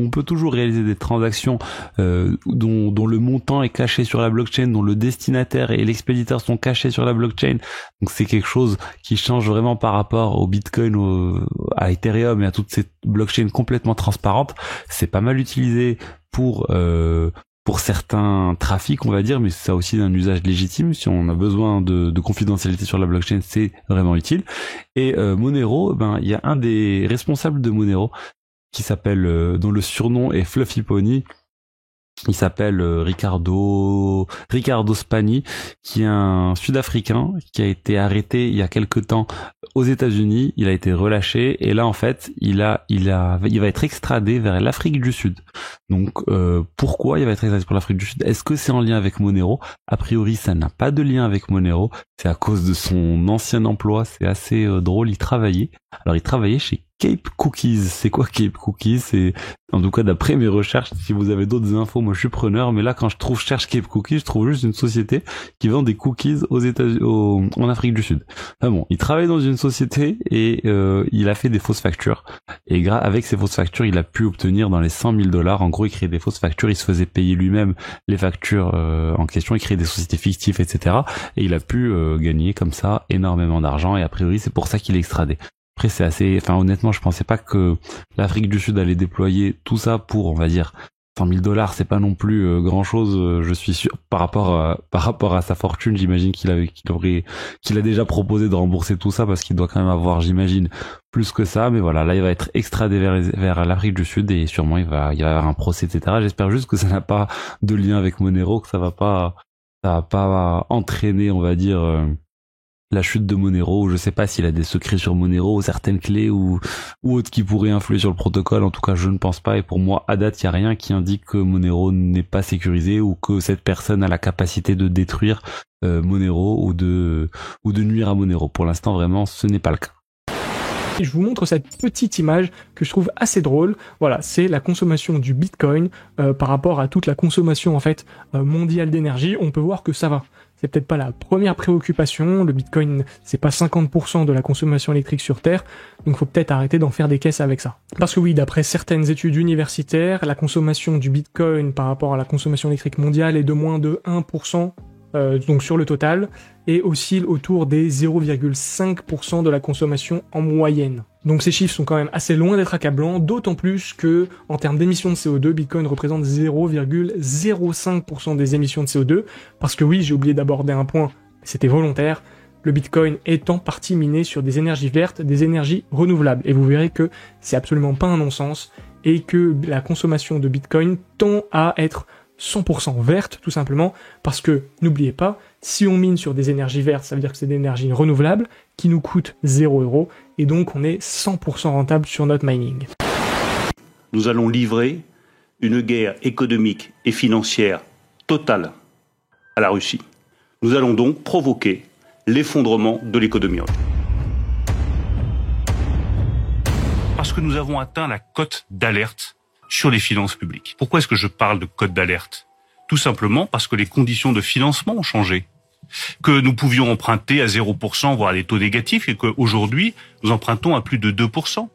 peut toujours réaliser des transactions dont le montant est caché sur la blockchain, dont le destinataire et l'expéditeur sont cachés sur la blockchain. Donc c'est quelque chose qui change vraiment par rapport au Bitcoin, à Ethereum et à toutes ces blockchains complètement transparentes. C'est pas mal utilisé pour certains trafics, on va dire, mais ça aussi un usage légitime. Si on a besoin de confidentialité sur la blockchain, c'est vraiment utile. Et Monero, il y a un des responsables de Monero qui s'appelle, dont le surnom est Fluffy Pony. Il s'appelle Riccardo Spani, qui est un Sud-Africain qui a été arrêté il y a quelque temps aux États-Unis. Il a été relâché et là en fait il va être extradé vers l'Afrique du Sud. Donc pourquoi il va être extradé pour l'Afrique du Sud? Est-ce que c'est en lien avec Monero? A priori ça n'a pas de lien avec Monero. C'est à cause de son ancien emploi. C'est assez drôle. Il travaillait chez Cape Cookies. C'est quoi Cape Cookies? C'est, en tout cas, d'après mes recherches, si vous avez d'autres infos, moi je suis preneur, mais là, quand cherche Cape Cookies, je trouve juste une société qui vend des cookies aux États-Unis, en Afrique du Sud. Ah bon, il travaille dans une société et il a fait des fausses factures. Et avec ces fausses factures, il a pu obtenir dans les $100,000. En gros, il créait des fausses factures, il se faisait payer lui-même les factures en question, il créait des sociétés fictives, etc. Et il a pu gagner comme ça énormément d'argent. Et a priori, c'est pour ça qu'il est extradé. Après, c'est assez, honnêtement, je pensais pas que l'Afrique du Sud allait déployer tout ça pour, on va dire, $100,000. C'est pas non plus grand chose, je suis sûr, par rapport à sa fortune. J'imagine qu'il a déjà proposé de rembourser tout ça parce qu'il doit quand même avoir, j'imagine, plus que ça. Mais voilà, là, il va être extradé vers l'Afrique du Sud et sûrement il va y avoir un procès, etc. J'espère juste que ça n'a pas de lien avec Monero, que ça va pas entraîner, on va dire, la chute de Monero. Je sais pas s'il a des secrets sur Monero, certaines clés ou autres qui pourraient influer sur le protocole. En tout cas, je ne pense pas. Et pour moi, à date, il y a rien qui indique que Monero n'est pas sécurisé ou que cette personne a la capacité de détruire Monero ou de nuire à Monero. Pour l'instant, vraiment, ce n'est pas le cas. Je vous montre cette petite image que je trouve assez drôle. Voilà, c'est la consommation du Bitcoin par rapport à toute la consommation en fait mondiale d'énergie. On peut voir que ça va. C'est peut-être pas la première préoccupation. Le Bitcoin, c'est pas 50% de la consommation électrique sur Terre. Donc faut peut-être arrêter d'en faire des caisses avec ça. Parce que oui, d'après certaines études universitaires, la consommation du Bitcoin par rapport à la consommation électrique mondiale est de moins de 1%. Donc sur le total, et oscille autour des 0,5% de la consommation en moyenne. Donc ces chiffres sont quand même assez loin d'être accablants, d'autant plus que, en termes d'émissions de CO2, Bitcoin représente 0,05% des émissions de CO2, parce que oui, j'ai oublié d'aborder un point, c'était volontaire, le Bitcoin est en partie miné sur des énergies vertes, des énergies renouvelables, et vous verrez que c'est absolument pas un non-sens, et que la consommation de Bitcoin tend à être 100% verte, tout simplement, parce que, n'oubliez pas, si on mine sur des énergies vertes, ça veut dire que c'est des énergies renouvelables, qui nous coûtent 0€, et donc on est 100% rentable sur notre mining. Nous allons livrer une guerre économique et financière totale à la Russie. Nous allons donc provoquer l'effondrement de l'économie russe. Parce que nous avons atteint la cote d'alerte sur les finances publiques. Pourquoi est-ce que je parle de cote d'alerte? Tout simplement parce que les conditions de financement ont changé. Que nous pouvions emprunter à 0%, voire à des taux négatifs, et qu'aujourd'hui, nous empruntons à plus de 2%.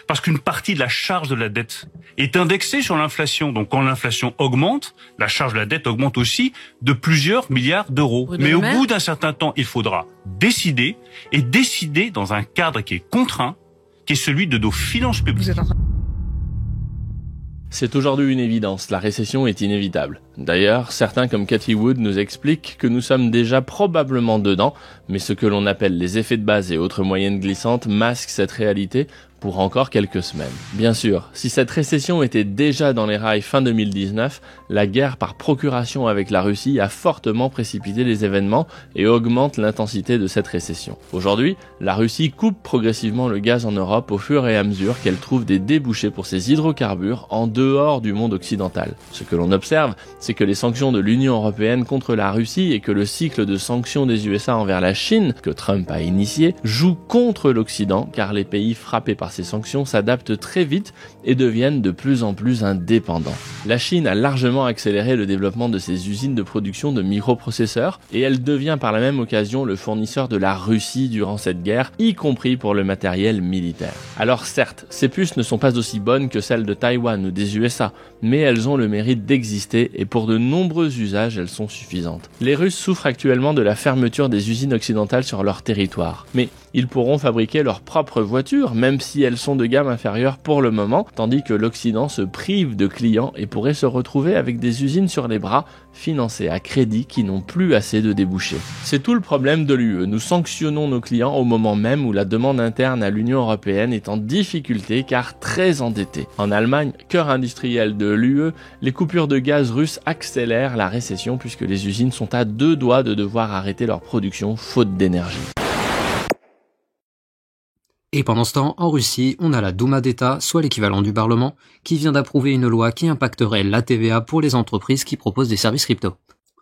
Parce qu'une partie de la charge de la dette est indexée sur l'inflation. Donc quand l'inflation augmente, la charge de la dette augmente aussi de plusieurs milliards d'euros. Mais au bout d'un certain temps, il faudra décider, et décider dans un cadre qui est contraint, qui est celui de nos finances publiques. C'est aujourd'hui une évidence, la récession est inévitable. D'ailleurs, certains comme Cathy Wood nous expliquent que nous sommes déjà probablement dedans, mais ce que l'on appelle les effets de base et autres moyennes glissantes masquent cette réalité pour encore quelques semaines. Bien sûr, si cette récession était déjà dans les rails fin 2019, la guerre par procuration avec la Russie a fortement précipité les événements et augmente l'intensité de cette récession. Aujourd'hui, la Russie coupe progressivement le gaz en Europe au fur et à mesure qu'elle trouve des débouchés pour ses hydrocarbures en dehors du monde occidental. Ce que l'on observe, c'est que les sanctions de l'Union européenne contre la Russie et que le cycle de sanctions des USA envers la Chine, que Trump a initié, joue contre l'Occident car les pays frappés par ces sanctions s'adaptent très vite et deviennent de plus en plus indépendants. La Chine a largement accéléré le développement de ses usines de production de microprocesseurs et elle devient par la même occasion le fournisseur de la Russie durant cette guerre, y compris pour le matériel militaire. Alors certes, ces puces ne sont pas aussi bonnes que celles de Taïwan ou des USA, mais elles ont le mérite d'exister et pour de nombreux usages, elles sont suffisantes. Les Russes souffrent actuellement de la fermeture des usines occidentales sur leur territoire, mais ils pourront fabriquer leurs propres voitures, même si elles sont de gamme inférieure pour le moment, tandis que l'Occident se prive de clients et pourrait se retrouver avec des usines sur les bras, financées à crédit qui n'ont plus assez de débouchés. C'est tout le problème de l'UE. Nous sanctionnons nos clients au moment même où la demande interne à l'Union européenne est en difficulté car très endettée. En Allemagne, cœur industriel de l'UE, les coupures de gaz russes accélèrent la récession puisque les usines sont à 2 doigts de devoir arrêter leur production faute d'énergie. Et pendant ce temps, en Russie, on a la Douma d'État, soit l'équivalent du Parlement, qui vient d'approuver une loi qui impacterait la TVA pour les entreprises qui proposent des services crypto.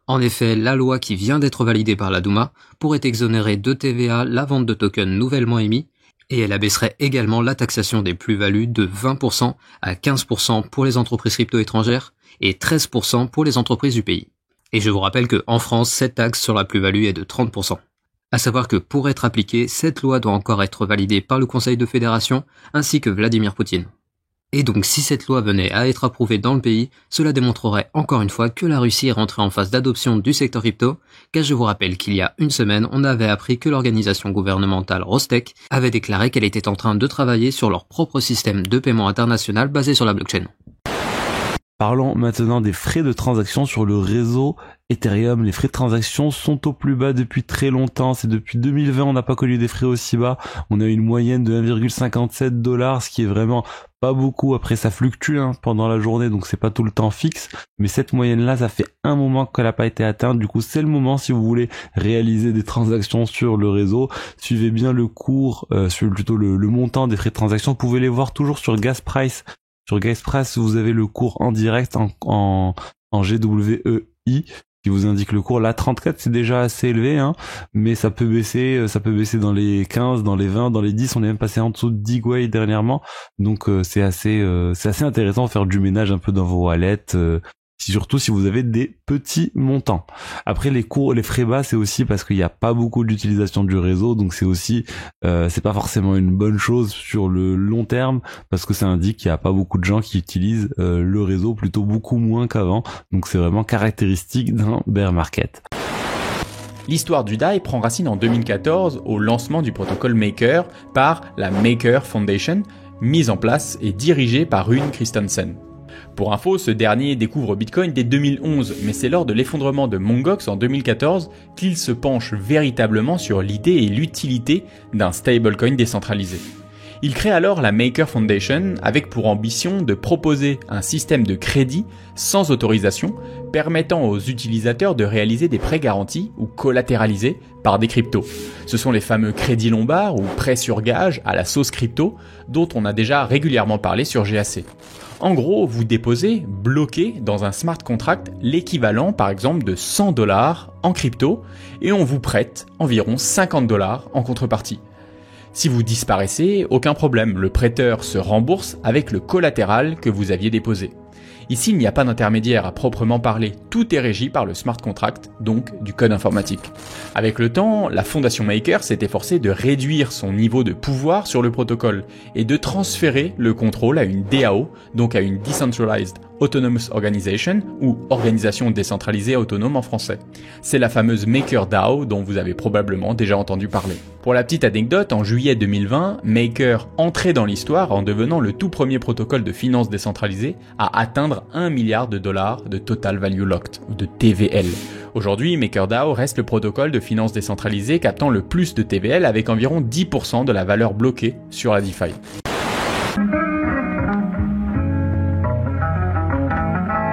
En effet, la loi qui vient d'être validée par la Douma pourrait exonérer de TVA la vente de tokens nouvellement émis Et elle abaisserait également la taxation des plus-values de 20% à 15% pour les entreprises crypto étrangères et 13% pour les entreprises du pays. Et je vous rappelle qu'en France, cette taxe sur la plus-value est de 30%. À savoir que pour être appliquée, cette loi doit encore être validée par le Conseil de Fédération ainsi que Vladimir Poutine. Et donc si cette loi venait à être approuvée dans le pays, cela démontrerait encore une fois que la Russie est rentrée en phase d'adoption du secteur crypto, car je vous rappelle qu'il y a une semaine, on avait appris que l'organisation gouvernementale Rostec avait déclaré qu'elle était en train de travailler sur leur propre système de paiement international basé sur la blockchain. Parlons maintenant des frais de transaction sur le réseau Ethereum. Les frais de transaction sont au plus bas depuis très longtemps. C'est depuis 2020, on n'a pas connu des frais aussi bas. On a une moyenne de 1,57$, ce qui est vraiment pas beaucoup. Après, ça fluctue pendant la journée, donc c'est pas tout le temps fixe. Mais cette moyenne-là, ça fait un moment qu'elle n'a pas été atteinte. Du coup, c'est le moment si vous voulez réaliser des transactions sur le réseau. Suivez bien le cours, plutôt le montant des frais de transaction. Vous pouvez les voir toujours sur Gasprice. Sur Gasprice, vous avez le cours en direct en GWEI qui vous indique le cours. Là, 34, c'est déjà assez élevé, mais ça peut baisser dans les 15, dans les 20, dans les 10. On est même passé en dessous de 10 Gwei dernièrement. Donc, c'est assez intéressant de faire du ménage un peu dans vos wallets. Surtout si vous avez des petits montants. Après les frais bas, c'est aussi parce qu'il n'y a pas beaucoup d'utilisation du réseau, donc c'est aussi c'est pas forcément une bonne chose sur le long terme parce que ça indique qu'il n'y a pas beaucoup de gens qui utilisent le réseau, plutôt beaucoup moins qu'avant. Donc c'est vraiment caractéristique d'un bear market. L'histoire du DAI prend racine en 2014 au lancement du protocole Maker par la Maker Foundation, mise en place et dirigée par Rune Christensen. Pour info, ce dernier découvre Bitcoin dès 2011, mais c'est lors de l'effondrement de Mt. Gox en 2014 qu'il se penche véritablement sur l'idée et l'utilité d'un stablecoin décentralisé. Il crée alors la Maker Foundation avec pour ambition de proposer un système de crédit sans autorisation permettant aux utilisateurs de réaliser des prêts garantis ou collatéralisés par des cryptos. Ce sont les fameux crédits lombards ou prêts sur gage à la sauce crypto dont on a déjà régulièrement parlé sur GAC. En gros, vous déposez, bloqué dans un smart contract, l'équivalent par exemple de $100 en crypto et on vous prête environ $50 en contrepartie. Si vous disparaissez, aucun problème, le prêteur se rembourse avec le collatéral que vous aviez déposé. Ici, il n'y a pas d'intermédiaire à proprement parler, tout est régi par le smart contract, donc du code informatique. Avec le temps, la fondation Maker s'est efforcée de réduire son niveau de pouvoir sur le protocole et de transférer le contrôle à une DAO, donc à une Decentralized Autonomous Organization ou Organisation décentralisée autonome en français. C'est la fameuse MakerDAO dont vous avez probablement déjà entendu parler. Pour la petite anecdote, en juillet 2020, Maker entrait dans l'histoire en devenant le tout premier protocole de finance décentralisée à atteindre $1 milliard de Total Value Locked, ou de TVL. Aujourd'hui, MakerDAO reste le protocole de finance décentralisée captant le plus de TVL avec environ 10% de la valeur bloquée sur la DeFi.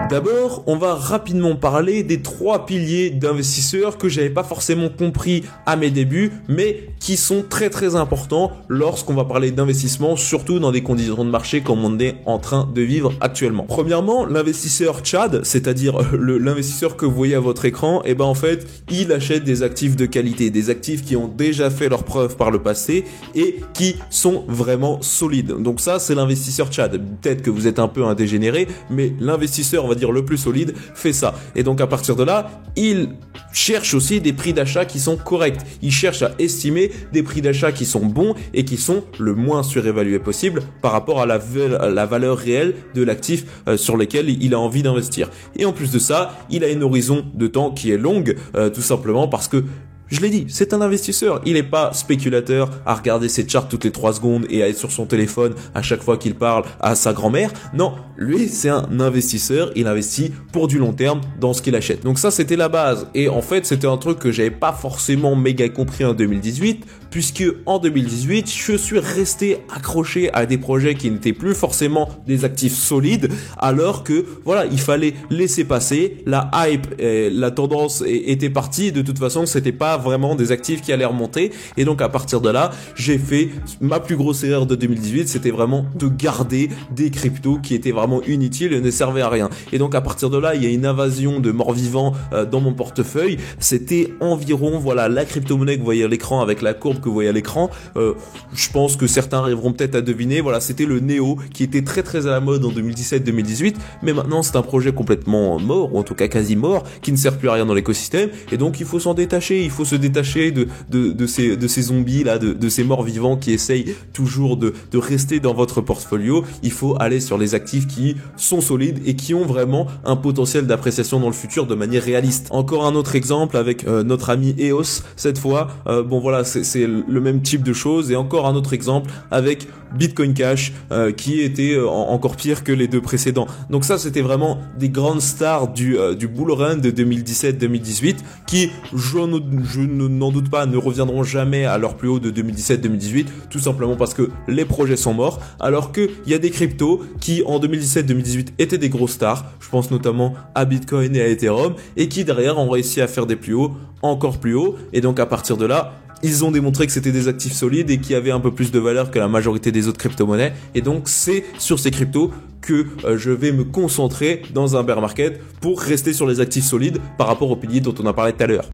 D'abord, on va rapidement parler des 3 piliers d'investisseurs que j'avais pas forcément compris à mes débuts, mais qui sont très très importants lorsqu'on va parler d'investissement, surtout dans des conditions de marché comme on est en train de vivre actuellement. Premièrement, l'investisseur Chad, c'est-à-dire l'investisseur que vous voyez à votre écran, en fait, il achète des actifs de qualité, des actifs qui ont déjà fait leurs preuves par le passé et qui sont vraiment solides. Donc ça, c'est l'investisseur Chad. Peut-être que vous êtes un peu un dégénéré, mais l'investisseur, on va dire le plus solide, fait ça. Et donc à partir de là, il cherche aussi des prix d'achat qui sont corrects. Il cherche à estimer des prix d'achat qui sont bons et qui sont le moins surévalués possible par rapport à la valeur réelle de l'actif sur lequel il a envie d'investir. Et en plus de ça, il a une horizon de temps qui est longue, tout simplement parce que je l'ai dit, c'est un investisseur. Il n'est pas spéculateur à regarder ses charts toutes les 3 secondes et à être sur son téléphone à chaque fois qu'il parle à sa grand-mère. Non, lui, c'est un investisseur. Il investit pour du long terme dans ce qu'il achète. Donc ça, c'était la base. Et en fait, c'était un truc que j'avais pas forcément méga compris en 2018, puisque en 2018, je suis resté accroché à des projets qui n'étaient plus forcément des actifs solides, alors que voilà, il fallait laisser passer. La hype, la tendance était partie. De toute façon, c'était pas vraiment des actifs qui allaient remonter, et donc à partir de là, j'ai fait ma plus grosse erreur de 2018, c'était vraiment de garder des cryptos qui étaient vraiment inutiles et ne servaient à rien. Et donc à partir de là, il y a une invasion de morts-vivants dans mon portefeuille. C'était environ, voilà, la crypto-monnaie que vous voyez à l'écran avec la courbe que vous voyez à l'écran, je pense que certains arriveront peut-être à deviner. Voilà, c'était le Neo qui était très très à la mode en 2017-2018, mais maintenant c'est un projet complètement mort, ou en tout cas quasi mort, qui ne sert plus à rien dans l'écosystème, et donc il faut s'en détacher. Il faut se détacher de ces zombies là, de ces morts vivants qui essayent toujours de rester dans votre portfolio. Il faut aller sur les actifs qui sont solides et qui ont vraiment un potentiel d'appréciation dans le futur de manière réaliste. Encore un autre exemple avec notre ami EOS cette fois. Bon voilà, c'est le même type de choses. Et encore un autre exemple avec Bitcoin Cash qui était encore pire que les deux précédents. Donc ça, c'était vraiment des grandes stars du bull run de 2017-2018 qui, je n'en doute pas, ne reviendront jamais à leur plus haut de 2017-2018, tout simplement parce que les projets sont morts, alors qu'il y a des cryptos qui en 2017-2018 étaient des grosses stars, je pense notamment à Bitcoin et à Ethereum, et qui derrière ont réussi à faire des plus hauts, encore plus hauts, et donc à partir de là, ils ont démontré que c'était des actifs solides et qui avaient un peu plus de valeur que la majorité des autres crypto-monnaies, et donc c'est sur ces cryptos que je vais me concentrer dans un bear market pour rester sur les actifs solides par rapport aux piliers dont on a parlé tout à l'heure.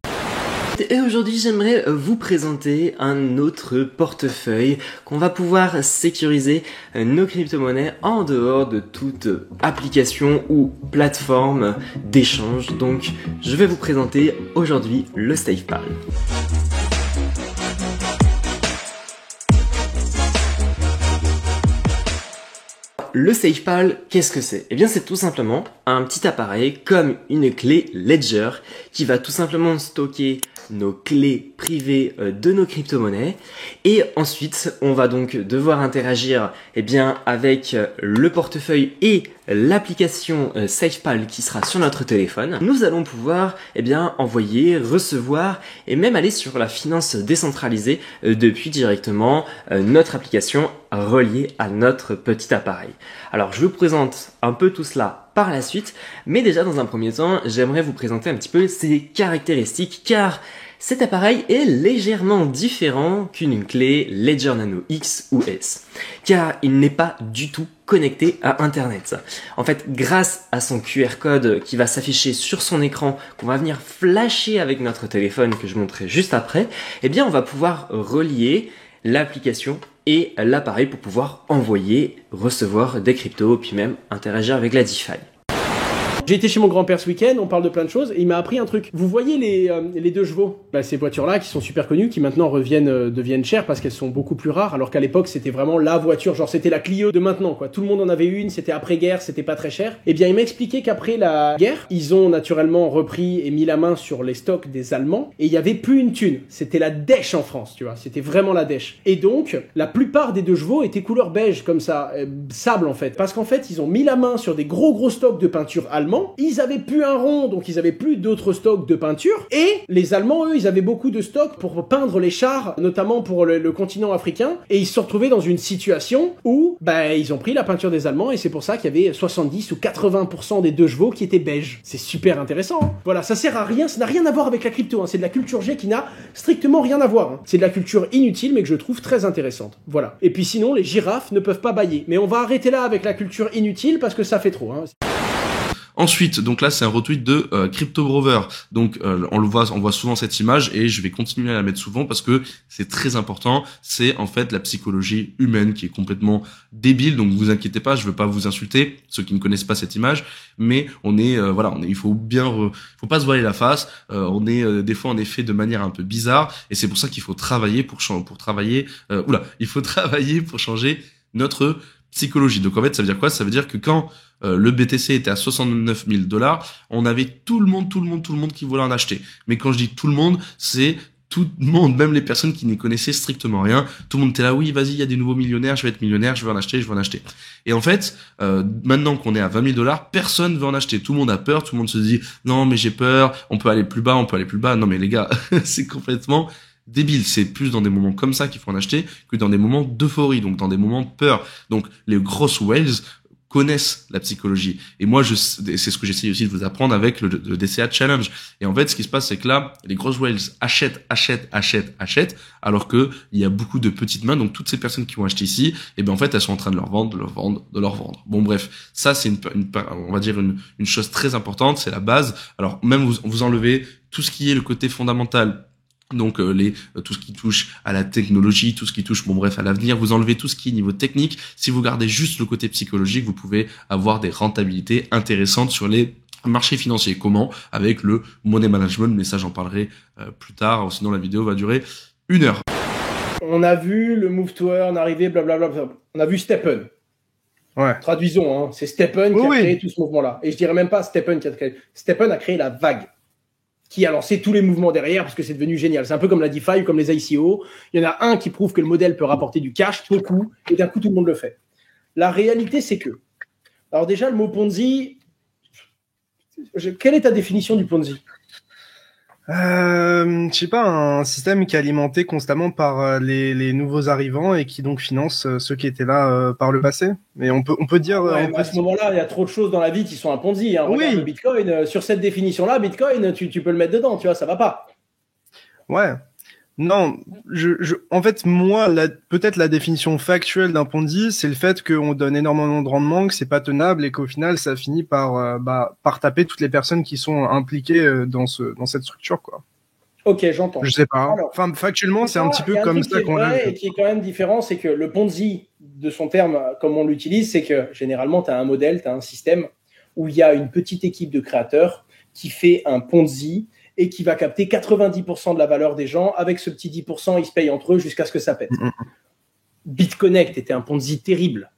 Et aujourd'hui, j'aimerais vous présenter un autre portefeuille qu'on va pouvoir sécuriser nos crypto-monnaies en dehors de toute application ou plateforme d'échange. Donc, je vais vous présenter aujourd'hui le SafePal. Le SafePal, qu'est-ce que c'est? Eh bien, c'est tout simplement un petit appareil comme une clé Ledger qui va tout simplement stocker nos clés privées de nos crypto-monnaies, et ensuite on va donc devoir interagir avec le portefeuille et l'application SafePal qui sera sur notre téléphone. Nous allons pouvoir envoyer, recevoir et même aller sur la finance décentralisée depuis directement notre application reliée à notre petit appareil. Alors je vous présente un peu tout cela par la suite, mais déjà dans un premier temps, j'aimerais vous présenter un petit peu ses caractéristiques, car cet appareil est légèrement différent qu'une clé Ledger Nano X ou S, car il n'est pas du tout connecté à Internet. En fait, grâce à son QR code qui va s'afficher sur son écran, qu'on va venir flasher avec notre téléphone, que je montrerai juste après, on va pouvoir relier l'application et l'appareil pour pouvoir envoyer, recevoir des cryptos, puis même interagir avec la DeFi. J'ai été chez mon grand-père ce week-end, on parle de plein de choses, et il m'a appris un truc. Vous voyez les deux chevaux, ces voitures-là qui sont super connues, qui maintenant deviennent chères parce qu'elles sont beaucoup plus rares, alors qu'à l'époque c'était vraiment la voiture, genre c'était la Clio de maintenant, quoi. Tout le monde en avait une, c'était après-guerre, c'était pas très cher. Eh bien, il m'a expliqué qu'après la guerre, ils ont naturellement repris et mis la main sur les stocks des Allemands, et il y avait plus une thune. C'était la dèche en France, tu vois. C'était vraiment la dèche. Et donc, la plupart des deux chevaux étaient couleur beige, comme ça, sable en fait. Parce qu'en fait, ils ont mis la main sur des gros stocks de peinture allemands. Ils avaient plus un rond, donc ils avaient plus d'autres stocks de peinture. Et les Allemands, eux, ils avaient beaucoup de stocks pour peindre les chars, notamment pour le continent africain. Et ils se sont retrouvés dans une situation où, ils ont pris la peinture des Allemands, et c'est pour ça qu'il y avait 70 ou 80% des deux chevaux qui étaient beiges. C'est super intéressant, hein. Voilà, ça sert à rien, ça n'a rien à voir avec la crypto, hein. C'est de la culture G qui n'a strictement rien à voir, hein. C'est de la culture inutile, mais que je trouve très intéressante. Voilà. Et puis sinon, les girafes ne peuvent pas bâiller. Mais on va arrêter là avec la culture inutile parce que ça fait trop, hein. Ensuite, donc là, c'est un retweet de CryptoBrover. Donc, on voit souvent cette image, et je vais continuer à la mettre souvent parce que c'est très important. C'est en fait la psychologie humaine qui est complètement débile. Donc, vous inquiétez pas, je veux pas vous insulter, ceux qui ne connaissent pas cette image, mais il faut pas se voiler la face. On est des fois en effet de manière un peu bizarre, et c'est pour ça qu'il faut travailler il faut travailler pour changer notre psychologie. Donc en fait, ça veut dire quoi? Ça veut dire que quand le BTC était à 69 000 $, on avait tout le monde qui voulait en acheter. Mais quand je dis tout le monde, c'est tout le monde, même les personnes qui n'y connaissaient strictement rien. Tout le monde était là, oui, vas-y, il y a des nouveaux millionnaires, je vais être millionnaire, je vais en acheter. Et en fait, maintenant qu'on est à 20 000 $, personne veut en acheter. Tout le monde a peur, tout le monde se dit, non, mais j'ai peur, on peut aller plus bas. Non, mais les gars, c'est complètement débile. C'est plus dans des moments comme ça qu'il faut en acheter que dans des moments d'euphorie, donc dans des moments de peur. Donc, les grosses whales connaissent la psychologie. Et moi, c'est ce que j'essaie aussi de vous apprendre avec le DCA Challenge. Et en fait, ce qui se passe, c'est que là, les grosses whales achètent, alors que il y a beaucoup de petites mains. Donc, toutes ces personnes qui vont acheter ici, en fait, elles sont en train de leur vendre. Bon, bref. Ça, c'est on va dire une chose très importante. C'est la base. Alors, même vous enlevez tout ce qui est le côté fondamental, Donc tout ce qui touche à la technologie, tout ce qui touche à l'avenir, vous enlevez tout ce qui est niveau technique. Si vous gardez juste le côté psychologique, vous pouvez avoir des rentabilités intéressantes sur les marchés financiers. Comment? Avec le money management, mais ça j'en parlerai plus tard, sinon la vidéo va durer 1 heure. On a vu le move to earn arriver, blablabla. On a vu Steppen. Ouais. Traduisons, c'est Steppen qui a créé tout ce mouvement-là. Et je dirais même pas Steppen qui a créé. Steppen a créé la vague, qui a lancé tous les mouvements derrière parce que c'est devenu génial. C'est un peu comme la DeFi ou comme les ICO. Il y en a un qui prouve que le modèle peut rapporter du cash, beaucoup, et d'un coup tout le monde le fait. La réalité, c'est que, alors déjà le mot Ponzi, quelle est ta définition du Ponzi? Je sais pas, un système qui est alimenté constamment par les nouveaux arrivants et qui donc finance ceux qui étaient là par le passé. Mais on peut dire. À ce moment-là, il y a trop de choses dans la vie qui sont un Ponzi. Hein. Regarde le Bitcoin. Sur cette définition-là, Bitcoin, tu peux le mettre dedans. Tu vois, ça va pas. Ouais. Non, en fait, moi, peut-être la définition factuelle d'un Ponzi, c'est le fait qu'on donne énormément de rendement, que c'est pas tenable et qu'au final, ça finit par taper toutes les personnes qui sont impliquées dans cette structure, quoi. Ok, j'entends. Je sais pas. Alors, enfin, factuellement, c'est un petit peu comme ça qu'on l'a. Et qui est quand même différent, c'est que le Ponzi, de son terme, comme on l'utilise, c'est que généralement, tu as un modèle, tu as un système où il y a une petite équipe de créateurs qui fait un Ponzi et qui va capter 90% de la valeur des gens. Avec ce petit 10%, ils se payent entre eux jusqu'à ce que ça pète. BitConnect était un Ponzi terrible.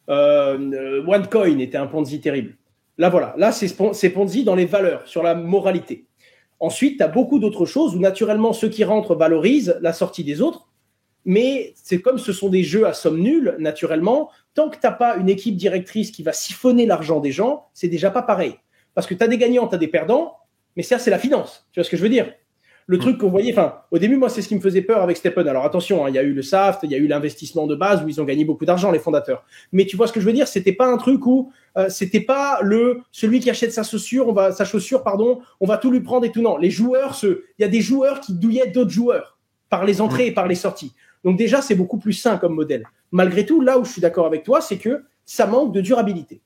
OneCoin était un Ponzi terrible. Là, voilà. Là, c'est Ponzi dans les valeurs, sur la moralité. Ensuite, tu as beaucoup d'autres choses où, naturellement, ceux qui rentrent valorisent la sortie des autres. Mais c'est comme ce sont des jeux à somme nulle, naturellement, tant que tu n'as pas une équipe directrice qui va siphonner l'argent des gens, c'est déjà pas pareil. Parce que tu as des gagnants, tu as des perdants, mais ça, c'est la finance. Tu vois ce que je veux dire? Le truc qu'on voyait, au début, moi, c'est ce qui me faisait peur avec Steppen. Alors attention, il y a eu le SAFT, il y a eu l'investissement de base où ils ont gagné beaucoup d'argent, les fondateurs. Mais tu vois ce que je veux dire? C'était pas un truc où, c'était pas celui qui achète sa chaussure, on va tout lui prendre et tout. Non, les joueurs, il y a des joueurs qui douillaient d'autres joueurs par les entrées et par les sorties. Donc déjà, c'est beaucoup plus sain comme modèle. Malgré tout, là où je suis d'accord avec toi, c'est que ça manque de durabilité.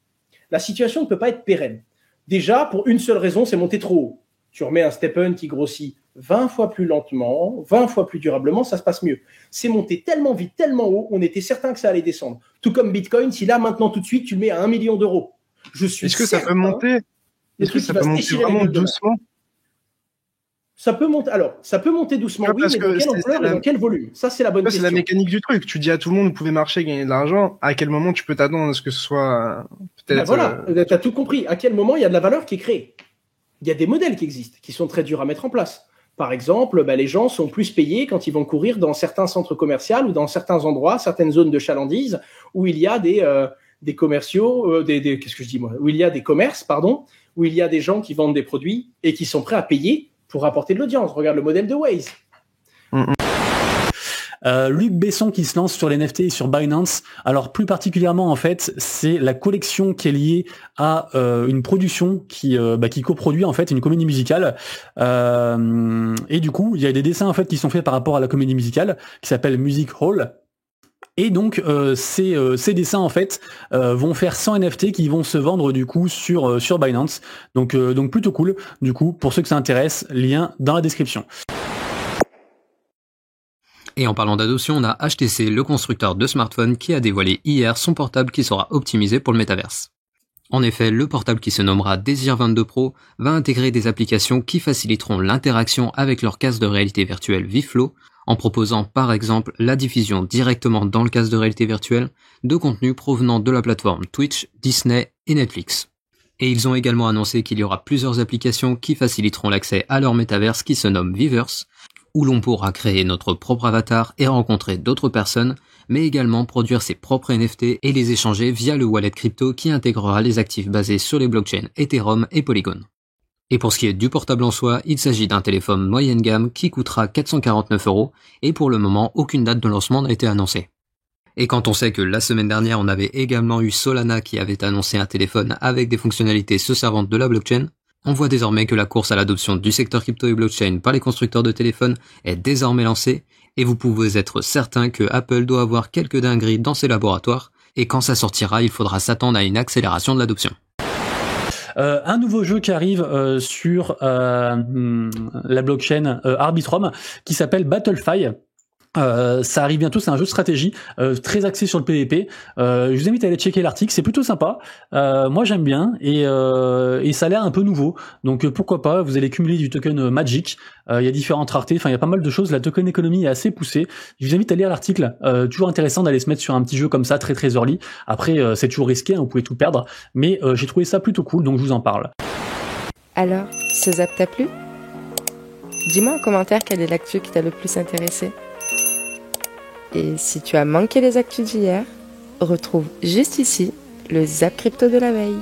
La situation ne peut pas être pérenne. Déjà, pour une seule raison, c'est monter trop haut. Tu remets un Steppen qui grossit 20 fois plus lentement, 20 fois plus durablement, ça se passe mieux. C'est monté tellement vite, tellement haut, on était certain que ça allait descendre. Tout comme Bitcoin, si là, maintenant, tout de suite, tu le mets à 1 million d'euros. Est-ce que ça peut monter? Est-ce que ça peut monter vraiment doucement? Ça peut monter. Alors, ça peut monter doucement, oui, mais dans quelle ampleur et dans quel volume? Ça, c'est la bonne question. C'est la mécanique du truc. Tu dis à tout le monde, vous pouvez marcher, gagner de l'argent. À quel moment tu peux t'attendre à ce que ce soit peut-être... voilà, t'as tout compris. À quel moment il y a de la valeur qui est créée? Il y a des modèles qui existent, qui sont très durs à mettre en place. Par exemple, les gens sont plus payés quand ils vont courir dans certains centres commerciaux ou dans certains endroits, certaines zones de chalandise où il y a des commerciaux, qu'est-ce que je dis moi? Où il y a des commerces, où il y a des gens qui vendent des produits et qui sont prêts à payer pour apporter de l'audience. Regarde le modèle de Waze. Luc Besson qui se lance sur les NFT et sur Binance. Alors plus particulièrement en fait, c'est la collection qui est liée à une production qui coproduit en fait une comédie musicale. Et du coup, il y a des dessins en fait qui sont faits par rapport à la comédie musicale qui s'appelle Music Hall. Et donc ces dessins en fait vont faire 100 NFT qui vont se vendre du coup sur Binance. Donc plutôt cool. Du coup, pour ceux que ça intéresse, lien dans la description. Et en parlant d'adoption, on a HTC, le constructeur de smartphones, qui a dévoilé hier son portable qui sera optimisé pour le métaverse. En effet, le portable qui se nommera Desire 22 Pro va intégrer des applications qui faciliteront l'interaction avec leur casque de réalité virtuelle ViFlow, en proposant par exemple la diffusion directement dans le casque de réalité virtuelle de contenus provenant de la plateforme Twitch, Disney et Netflix. Et ils ont également annoncé qu'il y aura plusieurs applications qui faciliteront l'accès à leur métaverse qui se nomme Viverse, où l'on pourra créer notre propre avatar et rencontrer d'autres personnes, mais également produire ses propres NFT et les échanger via le wallet crypto qui intégrera les actifs basés sur les blockchains Ethereum et Polygon. Et pour ce qui est du portable en soi, il s'agit d'un téléphone moyenne gamme qui coûtera 449 €, et pour le moment, aucune date de lancement n'a été annoncée. Et quand on sait que la semaine dernière, on avait également eu Solana qui avait annoncé un téléphone avec des fonctionnalités se servant de la blockchain, on voit désormais que la course à l'adoption du secteur crypto et blockchain par les constructeurs de téléphones est désormais lancée, et vous pouvez être certain que Apple doit avoir quelques dingueries dans ses laboratoires, et quand ça sortira, il faudra s'attendre à une accélération de l'adoption. Un nouveau jeu qui arrive sur la blockchain Arbitrum qui s'appelle Battlefy. Ça arrive bientôt, c'est un jeu de stratégie très axé sur le PvP. Je vous invite à aller checker l'article, c'est plutôt sympa. Moi j'aime bien et ça a l'air un peu nouveau. Donc pourquoi pas, vous allez cumuler du token Magic. Il y a différentes raretés, enfin il y a pas mal de choses. La token économie est assez poussée. Je vous invite à lire l'article. Toujours intéressant d'aller se mettre sur un petit jeu comme ça, très très early. Après c'est toujours risqué, hein, vous pouvez tout perdre. Mais j'ai trouvé ça plutôt cool, donc je vous en parle. Alors, ce zap t'a plu ? Dis-moi en commentaire quelle est l'actu qui t'a le plus intéressé. Et si tu as manqué les actus d'hier, retrouve juste ici le Zap Crypto de la veille.